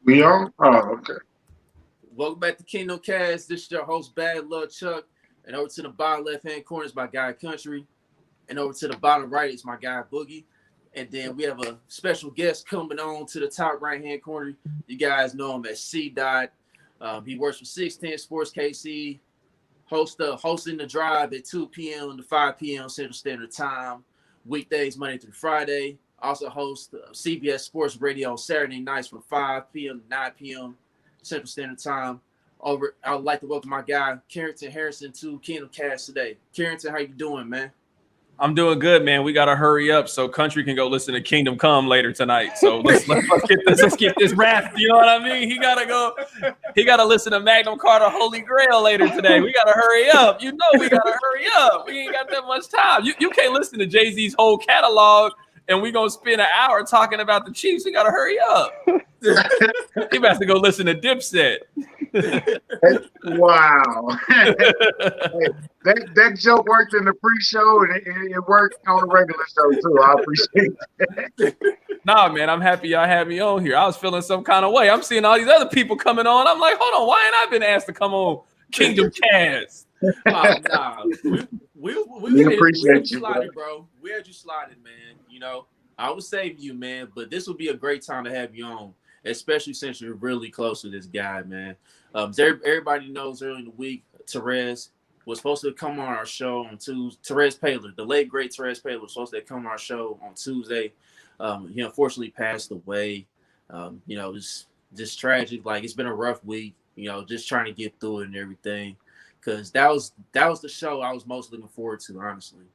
We on? Oh, okay. Welcome back to Kingdom Kast. This is your host, Bad Love Chuck. And over to the bottom left-hand corner is my guy, Country. And over to the bottom right is my guy, Boogie. And then we have a special guest coming on to the top right-hand corner. You guys know him as C. Dot. He works for 610 Sports KC, hosting the drive at 2 p.m. to 5 p.m. Central Standard Time, weekdays, Monday through Friday. Also hosts CBS Sports Radio on Saturday nights from 5 p.m. to 9 p.m. Central Standard Time. I would like to welcome my guy, Carrington Harrison, to Kingdom Kast today. Carrington, how you doing, man? I'm doing good, man. We gotta hurry up so Country can go listen to Kingdom Come later tonight. So let's get this wrapped. You know what I mean? He gotta listen to Magnum Carter Holy Grail later today. We gotta hurry up. You know we gotta hurry up. We ain't got that much time. You can't listen to Jay-Z's whole catalog and we gonna spend an hour talking about the Chiefs. We gotta hurry up. He has to go listen to Dipset. Wow. That joke worked in the pre-show and it worked on the regular show too. I appreciate that. Nah, man, I'm happy y'all had me on here. I was feeling some kind of way. I'm seeing all these other people coming on. I'm like, hold on, why ain't I been asked to come on Kingdom Kast? Nah, we appreciate you, bro. We had you slotted, man. You know, I would save you, man, but this would be a great time to have you on, especially since you're really close to this guy, man. Everybody knows early in the week, Terez was supposed to come on our show on Tuesday. Terez Paylor, the late great Terez Paylor, was supposed to come on our show on Tuesday. He unfortunately passed away. You know, it's just tragic. Like, it's been a rough week. You know, just trying to get through it and everything, because that was the show I was most looking forward to, honestly.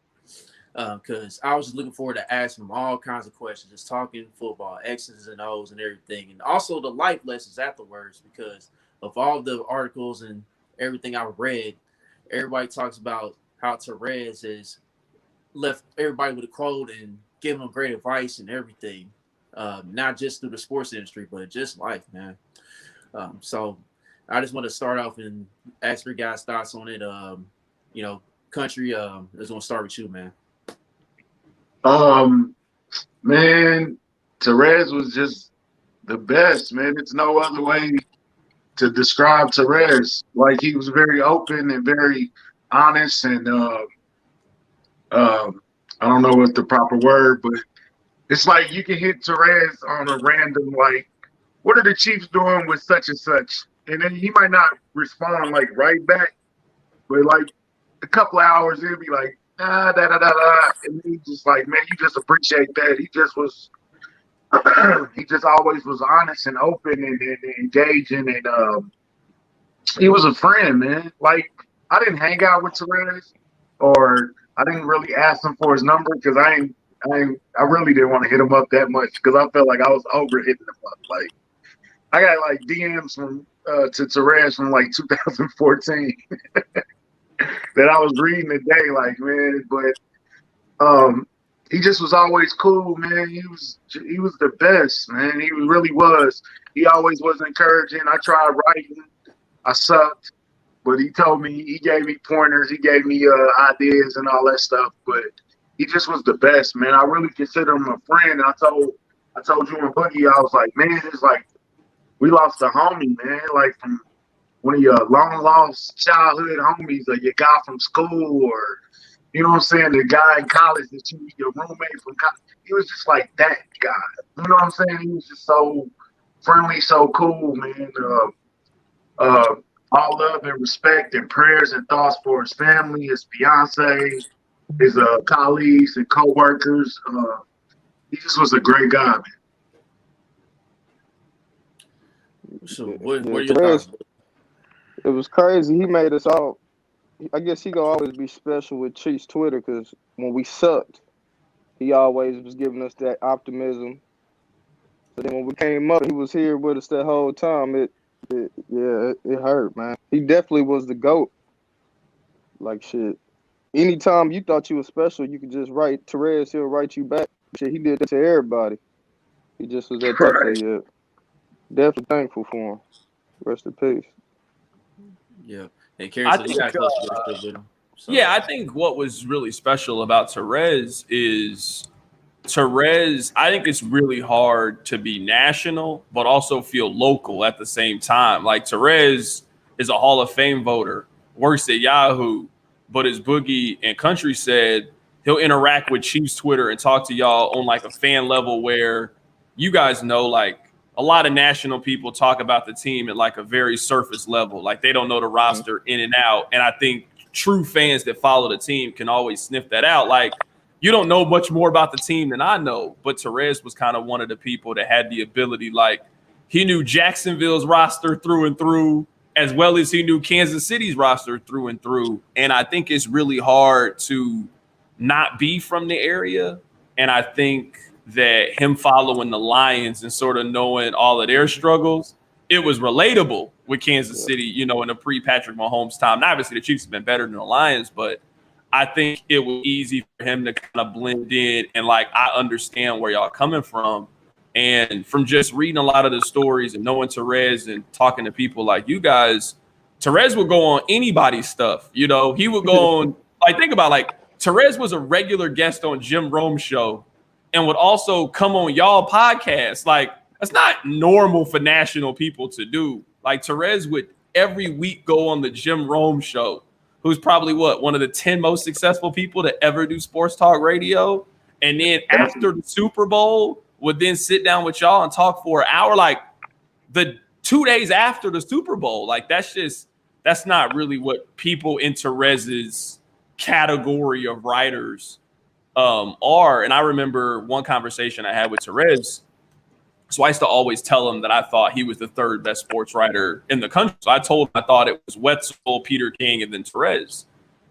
Because I was just looking forward to asking him all kinds of questions, just talking football, X's and O's and everything, and also the life lessons afterwards. Because of all the articles and everything I read, everybody talks about how Terez has left everybody with a quote and given them great advice and everything, not just through the sports industry, but just life, man. So I just want to start off and ask your guys' thoughts on it. You know, Country, I just want to start with you, man. Man, Terez was just the best, man. It's no other way to describe Terez. Like, he was very open and very honest, and I don't know what the proper word, but it's like you can hit Terez on a random, like, what are the Chiefs doing with such and such? And then he might not respond like right back, but like a couple of hours, he'll be like, da da da da da, and he just like, man, you just appreciate that. He just was, he just always was honest and open and engaging, and he was a friend, man. Like, I didn't hang out with Terez, or I didn't really ask him for his number because I really didn't want to hit him up that much because I felt like I was over hitting him up. Like, I got like DMs from to Terez from like 2014 that I was reading today, like, man, but he just was always cool, man. He was the best, man. He really was. He always was encouraging. I tried writing, I sucked, but he gave me pointers, he gave me ideas and all that stuff. But he just was the best, man. I really consider him a friend. I told you and Boogie, I was like, man, it's like we lost a homie, man. Like, from one of your long lost childhood homies, or your guy from school, or, you know what I'm saying, the guy in college that your roommate from college. He was just like that guy. You know what I'm saying? He was just so friendly, so cool, man. All love and respect and prayers and thoughts for his family, his fiance, his colleagues and co-workers. He just was a great guy, man. So what are your thoughts? It was crazy. He made us all. I guess he gonna always be special with Chiefs Twitter, because when we sucked, he always was giving us that optimism. So then when we came up, he was here with us that whole time. It hurt, man. He definitely was the GOAT. Like, shit. Anytime you thought you were special, you could just write Terez. He'll write you back. Shit, he did that to everybody. He just was that type of, yeah. Definitely thankful for him. Rest in peace. Yeah. And Carrington, you got close with him. So. Yeah, I think what was really special about Terez is Terez, I think it's really hard to be national, but also feel local at the same time. Like Terez is a Hall of Fame voter, works at Yahoo, but as Boogie and Country said, he'll interact with Chiefs Twitter and talk to y'all on like a fan level where you guys know, like a lot of national people talk about the team at like a very surface level. Like they don't know the roster in and out. And I think true fans that follow the team can always sniff that out. Like, you don't know much more about the team than I know, but Terez was kind of one of the people that had the ability, like he knew Jacksonville's roster through and through, as well as he knew Kansas City's roster through and through. And I think it's really hard to not be from the area. And I think that him following the Lions and sort of knowing all of their struggles, it was relatable with Kansas City, you know, in the pre-Patrick Mahomes time. Now, obviously, the Chiefs have been better than the Lions, but I think it was easy for him to kind of blend in and like, I understand where y'all coming from. And from just reading a lot of the stories and knowing Terez and talking to people like you guys, Terez would go on anybody's stuff. You know, he would go on, like, think about like Terez was a regular guest on Jim Rome's show and would also come on y'all podcast. Like, that's not normal for national people to do. Like Terez would every week go on the Jim Rome show, who's probably one of the 10 most successful people to ever do sports talk radio. And then after the Super Bowl, would then sit down with y'all and talk for an hour. Like the 2 days after the Super Bowl, like that's not really what people in Terez's category of writers are. And I remember one conversation I had with Terez. So I used to always tell him that I thought he was the third best sports writer in the country. So I told him I thought it was Wetzel, Peter King, and then Terez.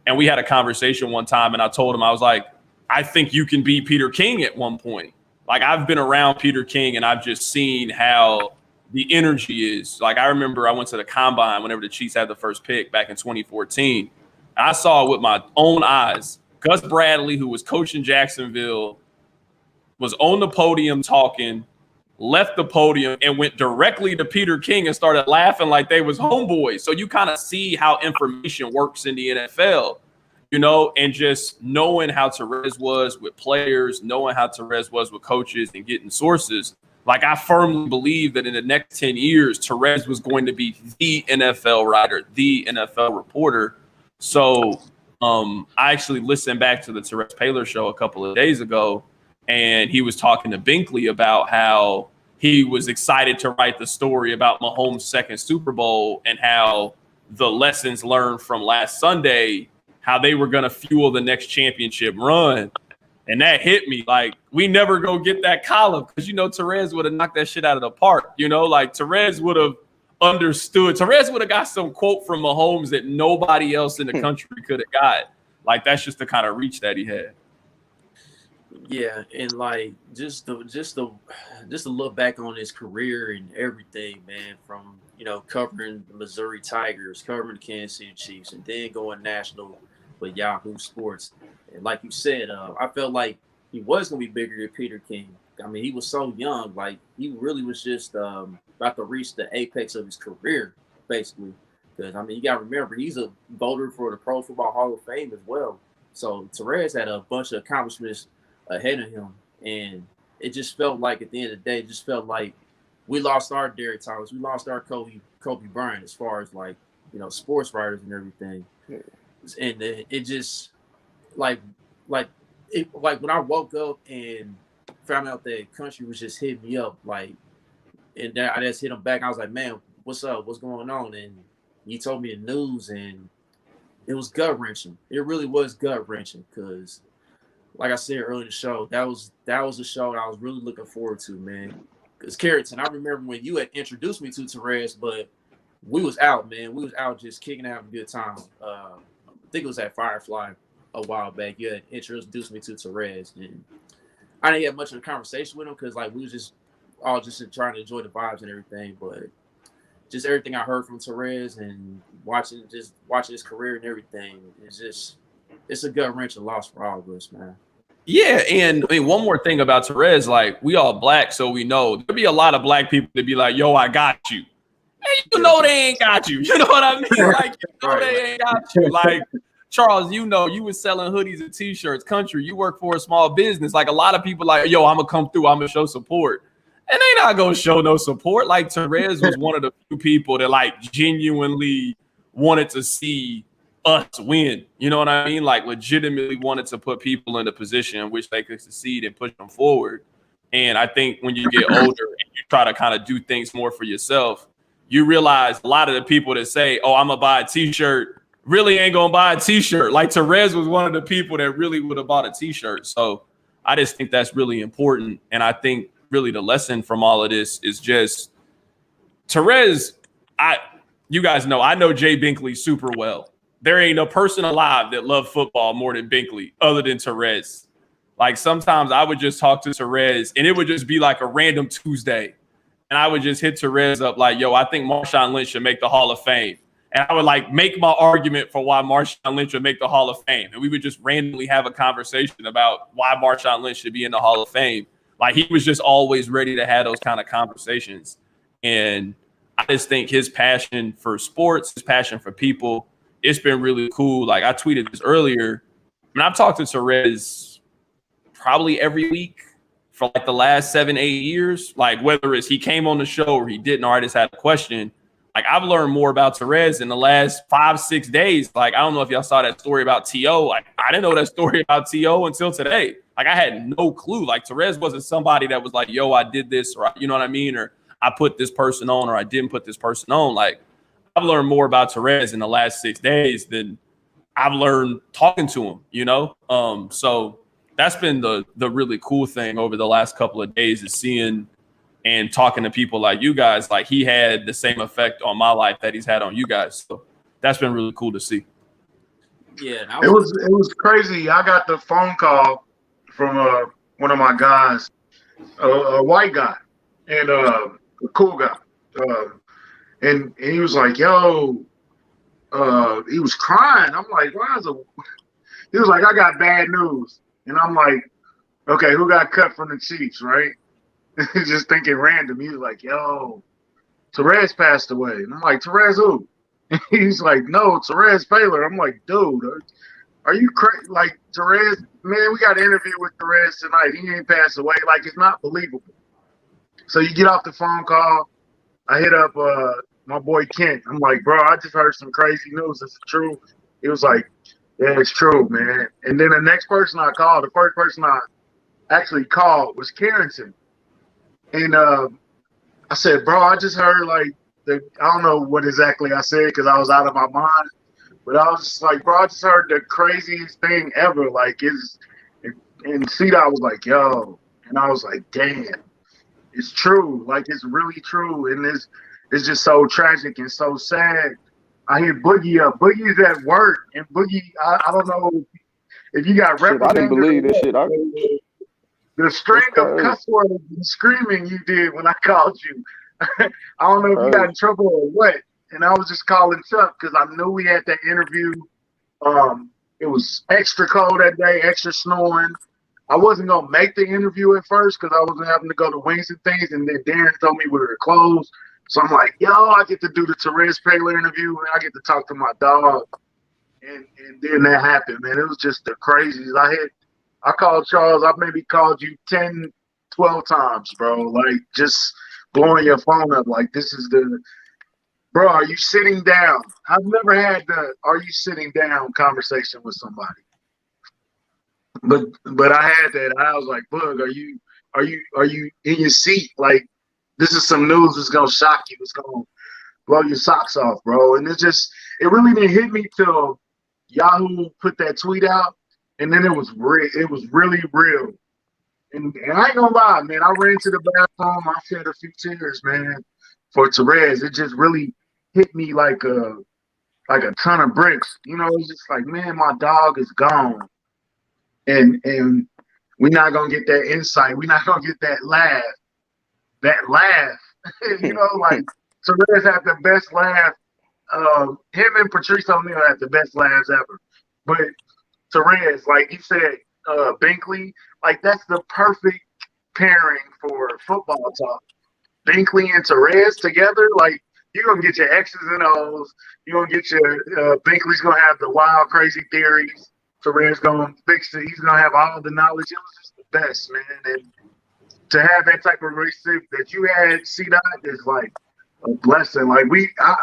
And we had a conversation one time, and I told him, I was like, I think you can be Peter King at one point. Like, I've been around Peter King, and I've just seen how the energy is. Like, I remember I went to the Combine whenever the Chiefs had the first pick back in 2014. And I saw it with my own eyes. Gus Bradley, who was coaching Jacksonville, was on the podium talking, left the podium and went directly to Peter King and started laughing like they was homeboys. So you kind of see how information works in the NFL, you know, and just knowing how Terez was with players, knowing how Terez was with coaches and getting sources. Like, I firmly believe that in the next 10 years, Terez was going to be the NFL writer, the NFL reporter. So I actually listened back to the Terez Paylor show a couple of days ago, and he was talking to Binkley about how he was excited to write the story about Mahomes' second Super Bowl and how the lessons learned from last Sunday, how they were going to fuel the next championship run. And that hit me. Like, we never go get that column because, you know, Terez would have knocked that shit out of the park. You know, like Terez would have understood. Terez would have got some quote from Mahomes that nobody else in the country could have got. Like, that's just the kind of reach that he had. Yeah, and like just to look back on his career and everything, man, from, you know, covering the Missouri Tigers, covering the Kansas City Chiefs, and then going national with Yahoo Sports. And like you said, I felt like he was gonna be bigger than Peter King. I mean, he was so young, like he really was just about to reach the apex of his career, basically. Because I mean, you gotta remember, he's a voter for the Pro Football Hall of Fame as well. So Terez had a bunch of accomplishments ahead of him, and it just felt like at the end of the day, it just felt like we lost our Derek Thomas, we lost our Kobe Bryant as far as, like, you know, sports writers and everything. Yeah. And it just like when I woke up and found out that Country was just hitting me up, like, and then I just hit him back. I was like, man, what's up? What's going on? And he told me the news, and it was gut wrenching. It really was gut wrenching because, like I said earlier in the show, that was a show that I was really looking forward to, man. Because Carrington, I remember when you had introduced me to Terez, but we was out, man. We was out just kicking and having a good time. I think it was at Firefly a while back. You had introduced me to Terez, and I didn't have much of a conversation with him because, like, we was just all just trying to enjoy the vibes and everything. But just everything I heard from Terez and watching his career and everything, it's a gut wrenching loss for all of us, man. Yeah, and I mean, one more thing about Terez, like, we all black, so we know there'll be a lot of black people that be like, yo, I got you. Hey, you know they ain't got you. You know what I mean? Like, you know they ain't got you. Like, Charles, you know, you was selling hoodies and t-shirts. Country, you work for a small business. Like a lot of people like, yo, I'm gonna come through, I'm gonna show support. And they not gonna show no support. Like Terez was one of the few people that like genuinely wanted to see us win. You know what I mean? Like legitimately wanted to put people in a position in which they could succeed and push them forward. And I think when you get older and you try to kind of do things more for yourself, you realize a lot of the people that say, oh, I'm gonna buy a t-shirt, really ain't gonna buy a t-shirt. Like Terez was one of the people that really would have bought a t-shirt. So I just think that's really important. And I think really the lesson from all of this is just Terez. You guys know, I know Jay Binkley super well. There ain't a person alive that loved football more than Binkley other than Terez. Like sometimes I would just talk to Terez and it would just be like a random Tuesday. And I would just hit Terez up like, yo, I think Marshawn Lynch should make the Hall of Fame. And I would like make my argument for why Marshawn Lynch would make the Hall of Fame. And we would just randomly have a conversation about why Marshawn Lynch should be in the Hall of Fame. Like he was just always ready to have those kind of conversations. And I just think his passion for sports, his passion for people, it's been really cool. Like I tweeted this earlier. I mean, I've talked to Terez probably every week for like the last 7-8 years. Like whether it's he came on the show or he didn't, or I just had a question. Like I've learned more about Terez in the last 5-6 days. Like I don't know if y'all saw that story about T.O. Like I didn't know that story about T.O. until today. Like I had no clue. Like Terez wasn't somebody that was like, yo, I did this, or you know what I mean? Or I put this person on, or I didn't put this person on. Like I've learned more about Terez in the last 6 days than I've learned talking to him, you know? So that's been the really cool thing over the last couple of days is seeing and talking to people like you guys. Like he had the same effect on my life that he's had on you guys. So that's been really cool to see. Yeah, it was crazy. I got the phone call from one of my guys, a white guy, and a cool guy, and he was like, "Yo," he was crying. I'm like, "Why is it?" He was like, "I got bad news," and I'm like, "Okay, who got cut from the Chiefs?" Right? Just thinking random. He was like, "Yo, Terez passed away," and I'm like, "Terez who?" He's like, "No, Terez Paylor." I'm like, "Dude, are you crazy?" Like Terez, man, we got an interview with Terez tonight. He ain't passed away. Like it's not believable. So you get off the phone call. I hit up my boy Kent. I'm like, "Bro, I just heard some crazy news. Is it true?" He was like, "Yeah, it's true, man." And then the next person I called, the first person I actually called was Carrington. And I said, "Bro, I just heard like I don't know what exactly I said because I was out of my mind. But I was just like, bro, I just heard the craziest thing ever. Like, and C-Dot was like, yo. And I was like, damn, it's true. Like, it's really true. And it's just so tragic and so sad. I hit Boogie up. Boogie's at work. And Boogie, I don't know if you got shit, I didn't believe this shit. The string of cuss words and screaming you did when I called you. I don't know if you got in trouble or what. And I was just calling Chuck because I knew we had that interview. It was extra cold that day, extra snowing. I wasn't going to make the interview at first because I was having to go to wings and things. And then Darren told me we were closed. So I'm like, yo, I get to do the Terez Paylor interview and I get to talk to my dog. And then that happened, man. It was just the craziest. I called Charles. I maybe called you 10, 12 times, bro. Like, just blowing your phone up. Like, this is bro, are you sitting down? I've never had the are you sitting down conversation with somebody. But I had that. I was like, Bug, are you in your seat? Like, this is some news that's gonna shock you. It's gonna blow your socks off, bro. And it really didn't hit me till Yahoo put that tweet out. And then it was real. It was really real. And I ain't gonna lie, man. I ran to the bathroom. I shed a few tears, man, for Terez. It just really hit me like a ton of bricks. You know, it's just like, man, my dog is gone. And we're not gonna get that insight. We're not gonna get that laugh. That laugh. You know, like Terez had the best laugh. Him and Patrice O'Neal had the best laughs ever. But Terez, like he said, Binkley, like that's the perfect pairing for football talk. Binkley and Terez together, like You're gonna get your X's and O's. You're gonna get your Binkley's gonna have the wild, crazy theories. Terez gonna fix it. He's gonna have all the knowledge. It was just the best, man. And to have that type of relationship that you had, C-Dot, is like a blessing. Like I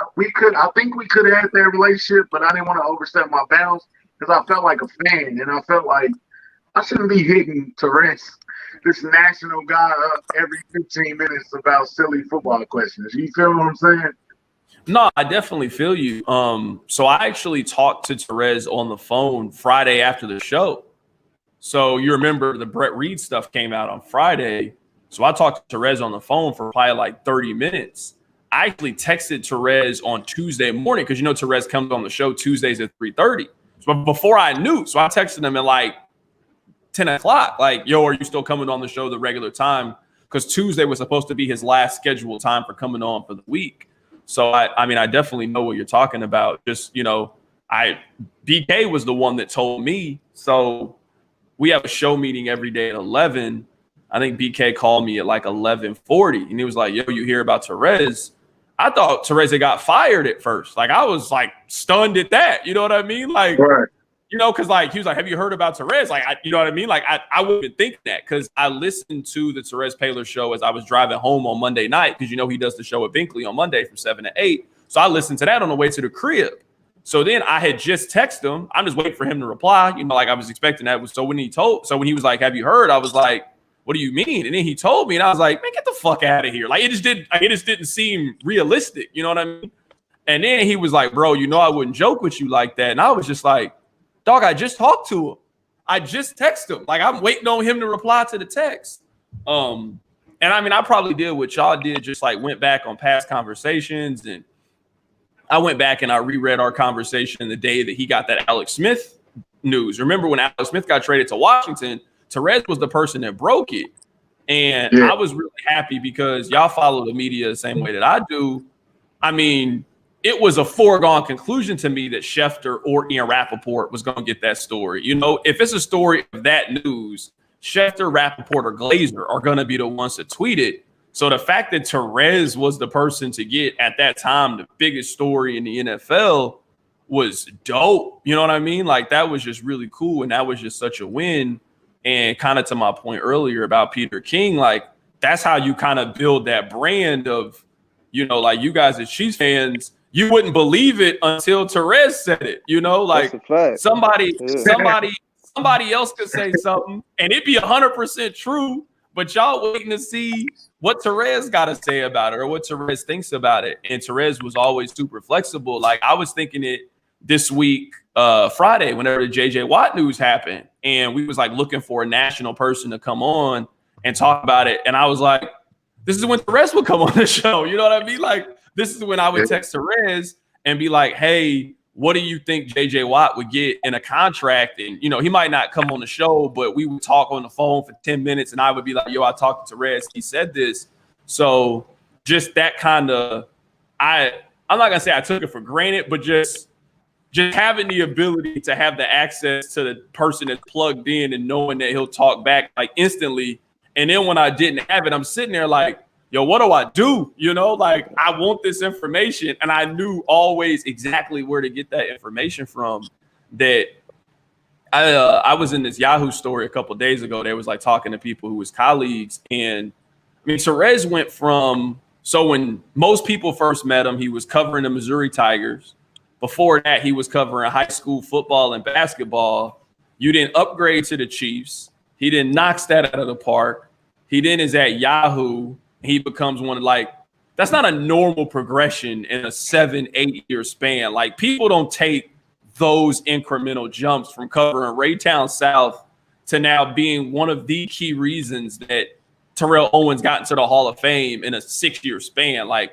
think we could have had that relationship, but I didn't want to overstep my bounds because I felt like a fan, and I felt like I shouldn't be hitting Terez, this national guy, up every 15 minutes about silly football questions. You feel what I'm saying? No, I definitely feel you. So I actually talked to Terez on the phone Friday after the show. So you remember the Brett Reed stuff came out on Friday. So I talked to Terez on the phone for probably like 30 minutes. I actually texted Terez on Tuesday morning because Terez comes on the show Tuesdays at 3:30. So before I knew, so I texted him at like 10 o'clock, like, yo, are you still coming on the show the regular time? Because Tuesday was supposed to be his last scheduled time for coming on for the week. So I mean, I definitely know what you're talking about. Just, BK was the one that told me. So we have a show meeting every day at 11. I think BK called me at like 11:40 and he was like, yo, you hear about Terez? I thought Terez had got fired at first. Like I was like stunned at that. You know what I mean? Like, right. Because like he was like, have you heard about Terez? Like, you know what I mean? Like I wouldn't think that because I listened to the Terez Paylor show as I was driving home on Monday night because he does the show at Binkley on Monday from 7 to 8. So I listened to that on the way to the crib. So then I had just texted him. I'm just waiting for him to reply. Like I was expecting that. So when he was like, have you heard? I was like, what do you mean? And then he told me, and I was like, man, get the fuck out of here. Like it just didn't seem realistic. You know what I mean? And then he was like, bro, I wouldn't joke with you like that. And I was just like, dog, I just talked to him. I just texted him. Like I'm waiting on him to reply to the text. And I mean, I probably did what y'all did, just like went back on past conversations. And I went back and I reread our conversation the day that he got that Alex Smith news. Remember when Alex Smith got traded to Washington, Terez was the person that broke it. And I was really happy because y'all follow the media the same way that I do. I mean, it was a foregone conclusion to me that Schefter or Ian Rappaport was going to get that story. If it's a story of that news, Schefter, Rappaport, or Glazer are going to be the ones to tweet it. So the fact that Terez was the person to get at that time the biggest story in the NFL was dope. You know what I mean? Like that was just really cool. And that was just such a win. And kind of to my point earlier about Peter King, like that's how you kind of build that brand of, like you guys as Chiefs fans, you wouldn't believe it until Terez said it, like somebody else could say something and it'd be 100% true, but y'all waiting to see what Terez got to say about it or what Terez thinks about it. And Terez was always super flexible. Like I was thinking it this week, Friday, whenever the JJ Watt news happened, and we was like looking for a national person to come on and talk about it. And I was like, this is when Terez would come on the show. You know what I mean? Like, this is when I would text Terez and be like, hey, what do you think JJ Watt would get in a contract? And, he might not come on the show, but we would talk on the phone for 10 minutes. And I would be like, yo, I talked to Terez. He said this. So just that kind of, I'm not going to say I took it for granted, but just having the ability to have the access to the person that's plugged in and knowing that he'll talk back like instantly. And then when I didn't have it, I'm sitting there like, yo, what do I do? Like I want this information. And I knew always exactly where to get that information from. That I was in this Yahoo story a couple of days ago. They was like talking to people who was colleagues. And I mean, Terez went from, so when most people first met him, he was covering the Missouri Tigers. Before that, he was covering high school football and basketball. You didn't upgrade to the Chiefs. He didn't knock that out of the park. He then is at Yahoo. He becomes one of like, that's not a normal progression in a 7-8 year span. Like people don't take those incremental jumps from covering Raytown South to now being one of the key reasons that Terrell Owens got into the Hall of Fame in a 6-year span. Like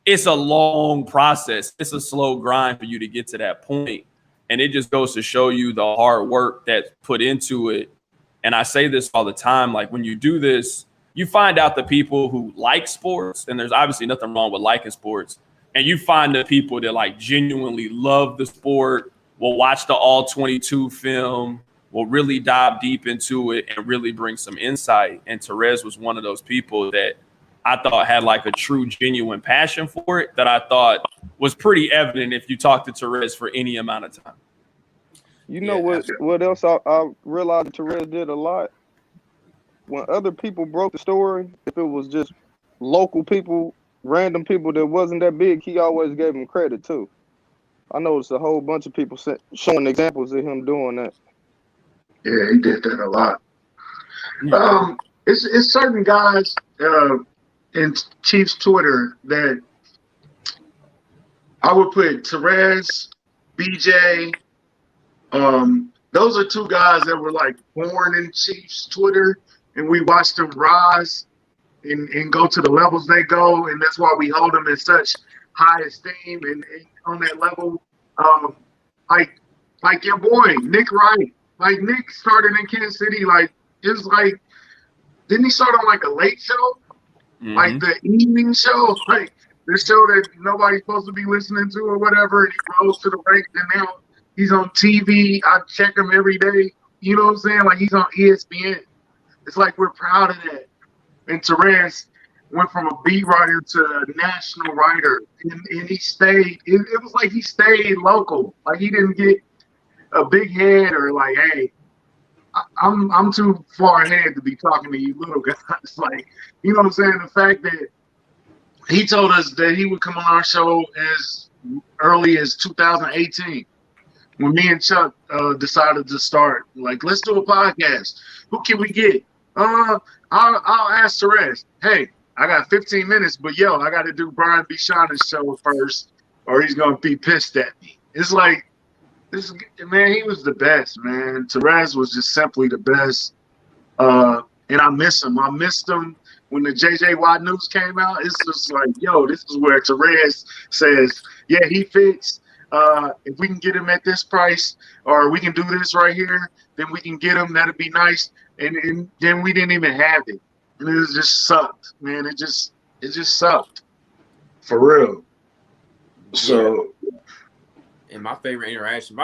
it's a long process. It's a slow grind for you to get to that point. And it just goes to show you the hard work that's put into it. And I say this all the time, like when you do this, you find out the people who like sports, and there's obviously nothing wrong with liking sports, and you find the people that like genuinely love the sport, will watch the all 22 film, will really dive deep into it and really bring some insight. And Terez was one of those people that I thought had like a true, genuine passion for it that I thought was pretty evident if you talked to Terez for any amount of time. You know what else I realized Terez did a lot? When other people broke the story, if it was just local people, random people that wasn't that big, he always gave them credit too. I noticed a whole bunch of people showing examples of him doing that. Yeah, he did that a lot. It's certain guys in Chiefs Twitter that I would put Terez, BJ. Those are two guys that were like born in Chiefs Twitter, and we watched them rise and go to the levels they go, and that's why we hold them in such high esteem and on that level. Like your boy Nick Wright. Like Nick started in Kansas City. Like it's like, didn't he start on like a late show, like the evening show, like the show that nobody's supposed to be listening to or whatever? And he rose to the ranks, and now he's on TV. I check him every day. You know what I'm saying? Like he's on ESPN. It's like we're proud of that. And Terez went from a beat writer to a national writer, and he stayed. It was like he stayed local. Like he didn't get a big head or like, hey, I'm too far ahead to be talking to you little guys. Like, you know what I'm saying? The fact that he told us that he would come on our show as early as 2018. When me and Chuck decided to start, like, let's do a podcast. Who can we get? I'll ask Terez. Hey, I got 15 minutes, but yo, I got to do Brian B. Shonda's show first, or he's gonna be pissed at me. It's like, man, he was the best, man. Terez was just simply the best, and I miss him. I missed him when the J.J. Watt news came out. It's just like, yo, this is where Terez says, yeah, he fits. If we can get him at this price, or we can do this right here, then we can get him. That'd be nice. And then we didn't even have it, and it just sucked, man. It just sucked, for real. So. And my favorite interaction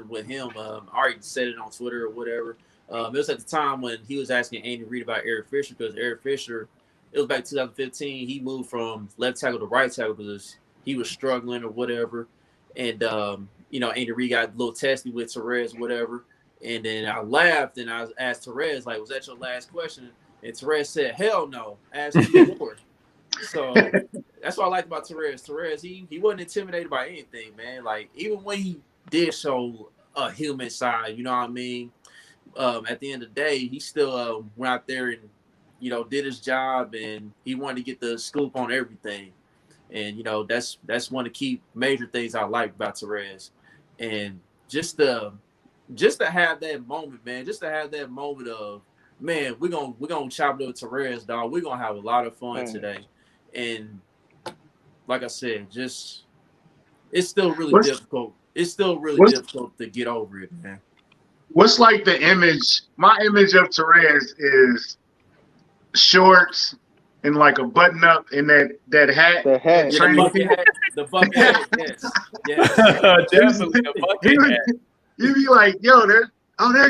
with him, I already said it on Twitter or whatever. It was at the time when he was asking Andy Reid about Eric Fisher, because Eric Fisher, it was back 2015. He moved from left tackle to right tackle because he was struggling or whatever. And, Andy Reid got a little testy with Terez, whatever. And then I laughed and I asked Terez, like, was that your last question? And Terez said, hell no, ask me more. So that's what I liked about Terez. Terez, he wasn't intimidated by anything, man. Like, even when he did show a human side, you know what I mean? At the end of the day, he still went out there and, did his job, and he wanted to get the scoop on everything. And, that's one of the key major things I like about Terez. And just to have that moment, man, just to have that moment of, man, we're gonna chop it up with Terez, dog. We're gonna have a lot of fun today. And like I said, it's still really difficult. It's still really difficult to get over it, man. What's like the image? My image of Terez is shorts and like a button up in that hat. The hat. The bucket hat. Yes. Definitely the bucket hat. You'd be like, yo, there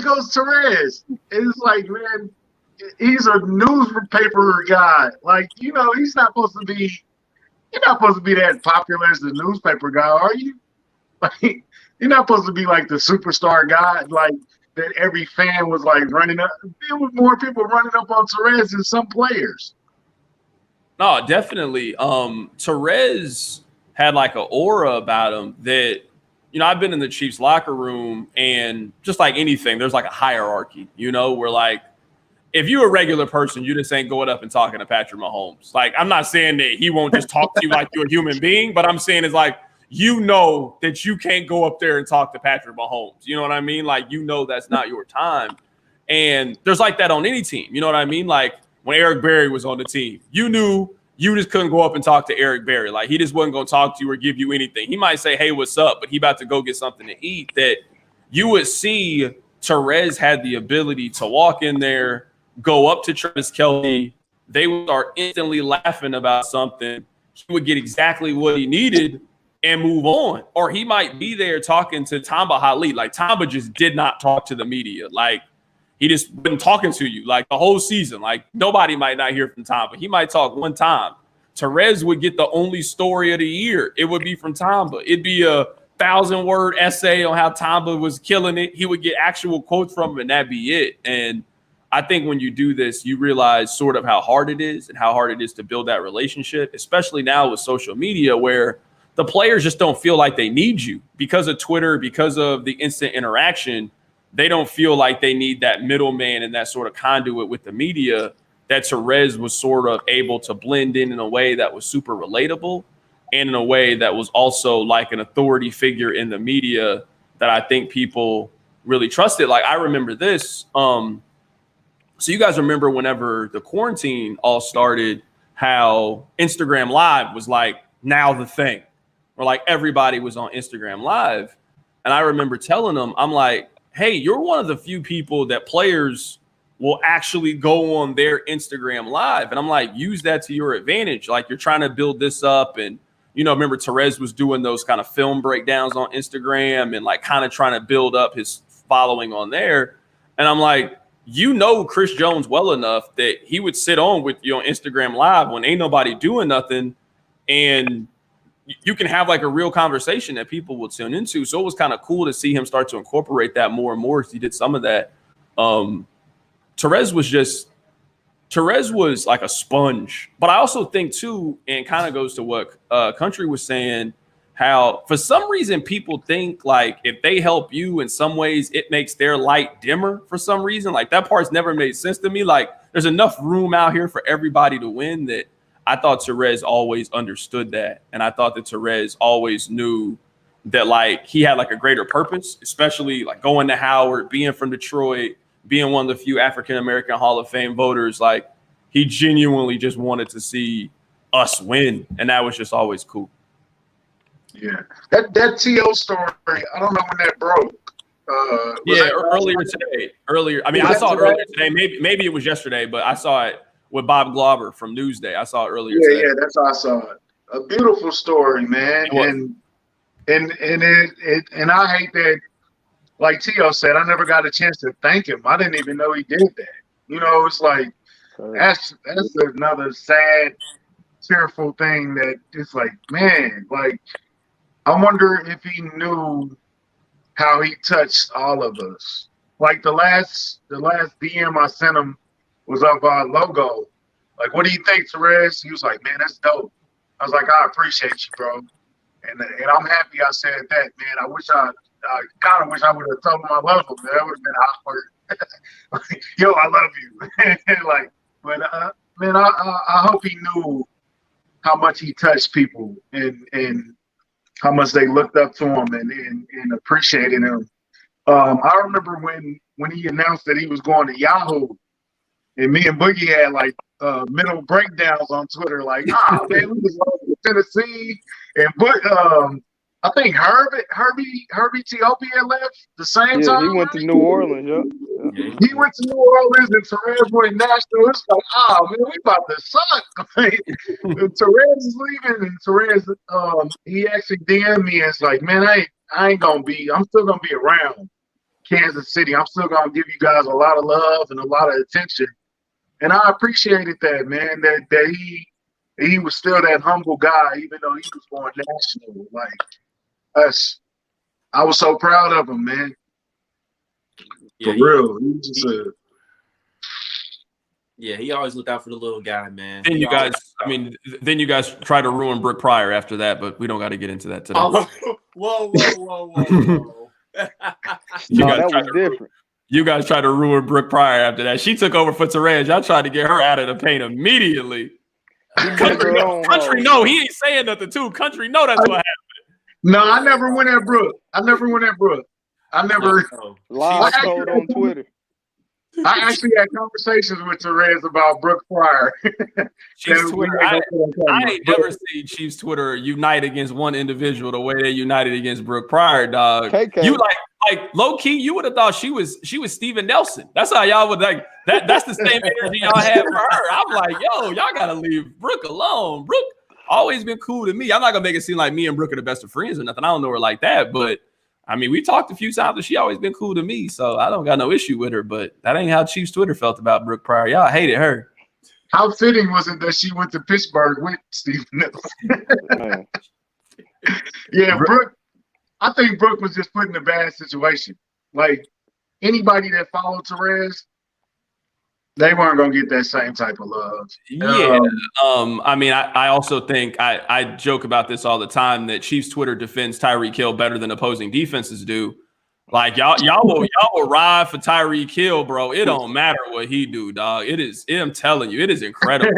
goes Terez. It's like, man, he's a newspaper guy. Like, he's not supposed to be. You're not supposed to be that popular as the newspaper guy, are you? Like, you're not supposed to be like the superstar guy, like that every fan was like running up. There were more people running up on Terez than some players. No, definitely. Terez had like an aura about him that, I've been in the Chiefs locker room, and just like anything, there's like a hierarchy, where like, if you're a regular person, you just ain't going up and talking to Patrick Mahomes. Like, I'm not saying that he won't just talk to you like you're a human being, but I'm saying it's like, that you can't go up there and talk to Patrick Mahomes. You know what I mean? Like, that's not your time. And there's like that on any team. You know what I mean? Like, when Eric Berry was on the team, you knew you just couldn't go up and talk to Eric Berry. Like, he just wasn't going to talk to you or give you anything. He might say, hey, what's up? But he about to go get something to eat. That you would see Terez had the ability to walk in there, go up to Travis Kelce. They would start instantly laughing about something. He would get exactly what he needed and move on. Or he might be there talking to Tamba Hali. Like, Tamba just did not talk to the media. Like, he just been talking to you like the whole season. Like nobody might not hear from Tamba. He might talk one time. Terez would get the only story of the year. It would be from Tamba. It'd be a 1,000-word essay on how Tamba was killing it. He would get actual quotes from him, and that'd be it. And I think when you do this, you realize sort of how hard it is and how hard it is to build that relationship, especially now with social media where the players just don't feel like they need you because of Twitter, because of the instant interaction. They don't feel like they need that middleman and that sort of conduit with the media that Terez was sort of able to blend in a way that was super relatable and in a way that was also like an authority figure in the media that I think people really trusted. Like I remember this. So you guys remember whenever the quarantine all started, how Instagram Live was like now the thing, or like everybody was on Instagram Live. And I remember telling them, I'm like, hey, you're one of the few people that players will actually go on their Instagram Live. And I'm like, use that to your advantage. Like you're trying to build this up. And, you know, remember Terez was doing those kind of film breakdowns on Instagram and like kind of trying to build up his following on there. And I'm like, you know Chris Jones well enough that he would sit on with you on Instagram Live when ain't nobody doing nothing. And you can have like a real conversation that people will tune into. So it was kind of cool to see him start to incorporate that more and more because he did some of that. Terez was like a sponge. But I also think too, and kind of goes to what Country was saying, how for some reason people think like if they help you in some ways, it makes their light dimmer for some reason. Like that part's never made sense to me. Like there's enough room out here for everybody to win that I thought Terez always understood that. And I thought that Terez always knew that like he had like a greater purpose, especially like going to Howard, being from Detroit, being one of the few African-American Hall of Fame voters. Like he genuinely just wanted to see us win. And that was just always cool. Yeah. That T.O. story, I don't know when that broke. Earlier today. I mean, I saw it earlier today. Maybe it was yesterday, but I saw it with Bob Glauber from Newsday. I saw it earlier today. Yeah, that's how I saw it. A beautiful story, man. And I hate that, like T.O. said, I never got a chance to thank him. I didn't even know he did that. You know, it's like that's another sad, tearful thing that it's like, man, like I wonder if he knew how he touched all of us. Like the last DM I sent him was of our logo. Like, what do you think, Terez? He was like, man, that's dope. I was like, I appreciate you, bro. And I'm happy I said that, man. I kind of wish I would have told him I love him. That would have been awkward. Like, yo, I love you. Like, but man, I hope he knew how much he touched people and how much they looked up to him and appreciated him. I remember when he announced that he was going to Yahoo, and me and Boogie had like middle breakdowns on Twitter, like, man, we was going to Tennessee, and I think Herbie T.O.P. had left the same time. He went to New Orleans, yeah. He went to New Orleans and Terez went to Nashville. It's like, man, we about to suck. Terez is leaving, and Terez, he actually DM'd me and it's like, man, I ain't gonna be. I'm still gonna be around Kansas City. I'm still gonna give you guys a lot of love and a lot of attention. And I appreciated that, man. That he was still that humble guy, even though he was going national. Like us, I was so proud of him, man. For real, he always looked out for the little guy, man. Then you guys try to ruin Brooke Pryor after that, but we don't got to get into that today. Whoa. You guys tried to ruin Brooke Pryor after that. She took over for Terez. Y'all tried to get her out of the paint immediately. Country, he ain't saying nothing too. Country, that's what happened. No, I never went at Brooke. I never. Live code on Twitter. I actually had conversations with Terez about Brooke Pryor. Chiefs Twitter. I ain't never seen Chiefs Twitter unite against one individual the way they united against Brooke Pryor, dog. KK. You like low key, you would have thought she was Steven Nelson. That's how y'all would like that. That's the same energy y'all had for her. I'm like, yo, y'all gotta leave Brooke alone. Brooke always been cool to me. I'm not gonna make it seem like me and Brooke are the best of friends or nothing. I don't know her like that, but I mean, we talked a few times, but she always been cool to me, so I don't got no issue with her. But that ain't how Chiefs Twitter felt about Brooke Pryor. Y'all hated her. How fitting was it that she went to Pittsburgh with Steve Nelson? Yeah, Brooke. I think Brooke was just put in a bad situation. Like anybody that followed Terez, they weren't gonna get that same type of love. Yeah. I mean, I also think I joke about this all the time that Chiefs Twitter defends Tyreek Hill better than opposing defenses do. Like y'all will ride for Tyreek Hill, bro. It don't matter what he do, dog. I'm telling you, it is incredible.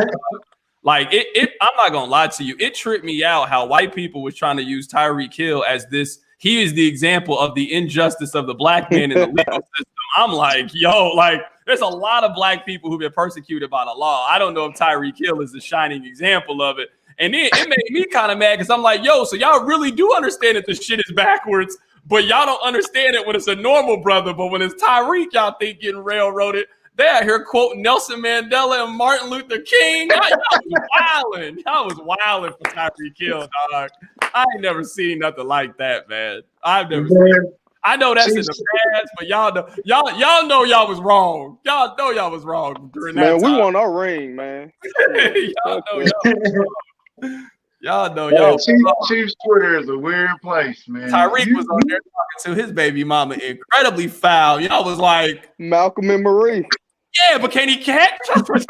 Like I'm not gonna lie to you. It tripped me out how white people was trying to use Tyreek Hill as this. He is the example of the injustice of the black man in the legal system. I'm like, yo, like there's a lot of black people who've been persecuted by the law. I don't know if Tyreek Hill is a shining example of it. And it made me kind of mad because I'm like, yo, so y'all really do understand that this shit is backwards, but y'all don't understand it when it's a normal brother. But when it's Tyreek, y'all think getting railroaded. They out here quoting Nelson Mandela and Martin Luther King. Y'all was wilding for Tyreek Hill, dog. I ain't never seen nothing like that, man. I've never seen it. I know that's in the past, but y'all know y'all was wrong. Y'all know y'all was wrong during that time. Man, we want our ring, man. Y'all know y'all was wrong. Y'all know y'all. Chiefs Twitter is a weird place, man. Tyreek was on there talking to his baby mama incredibly foul. Y'all was like Malcolm and Marie. Yeah, but can he catch? Why are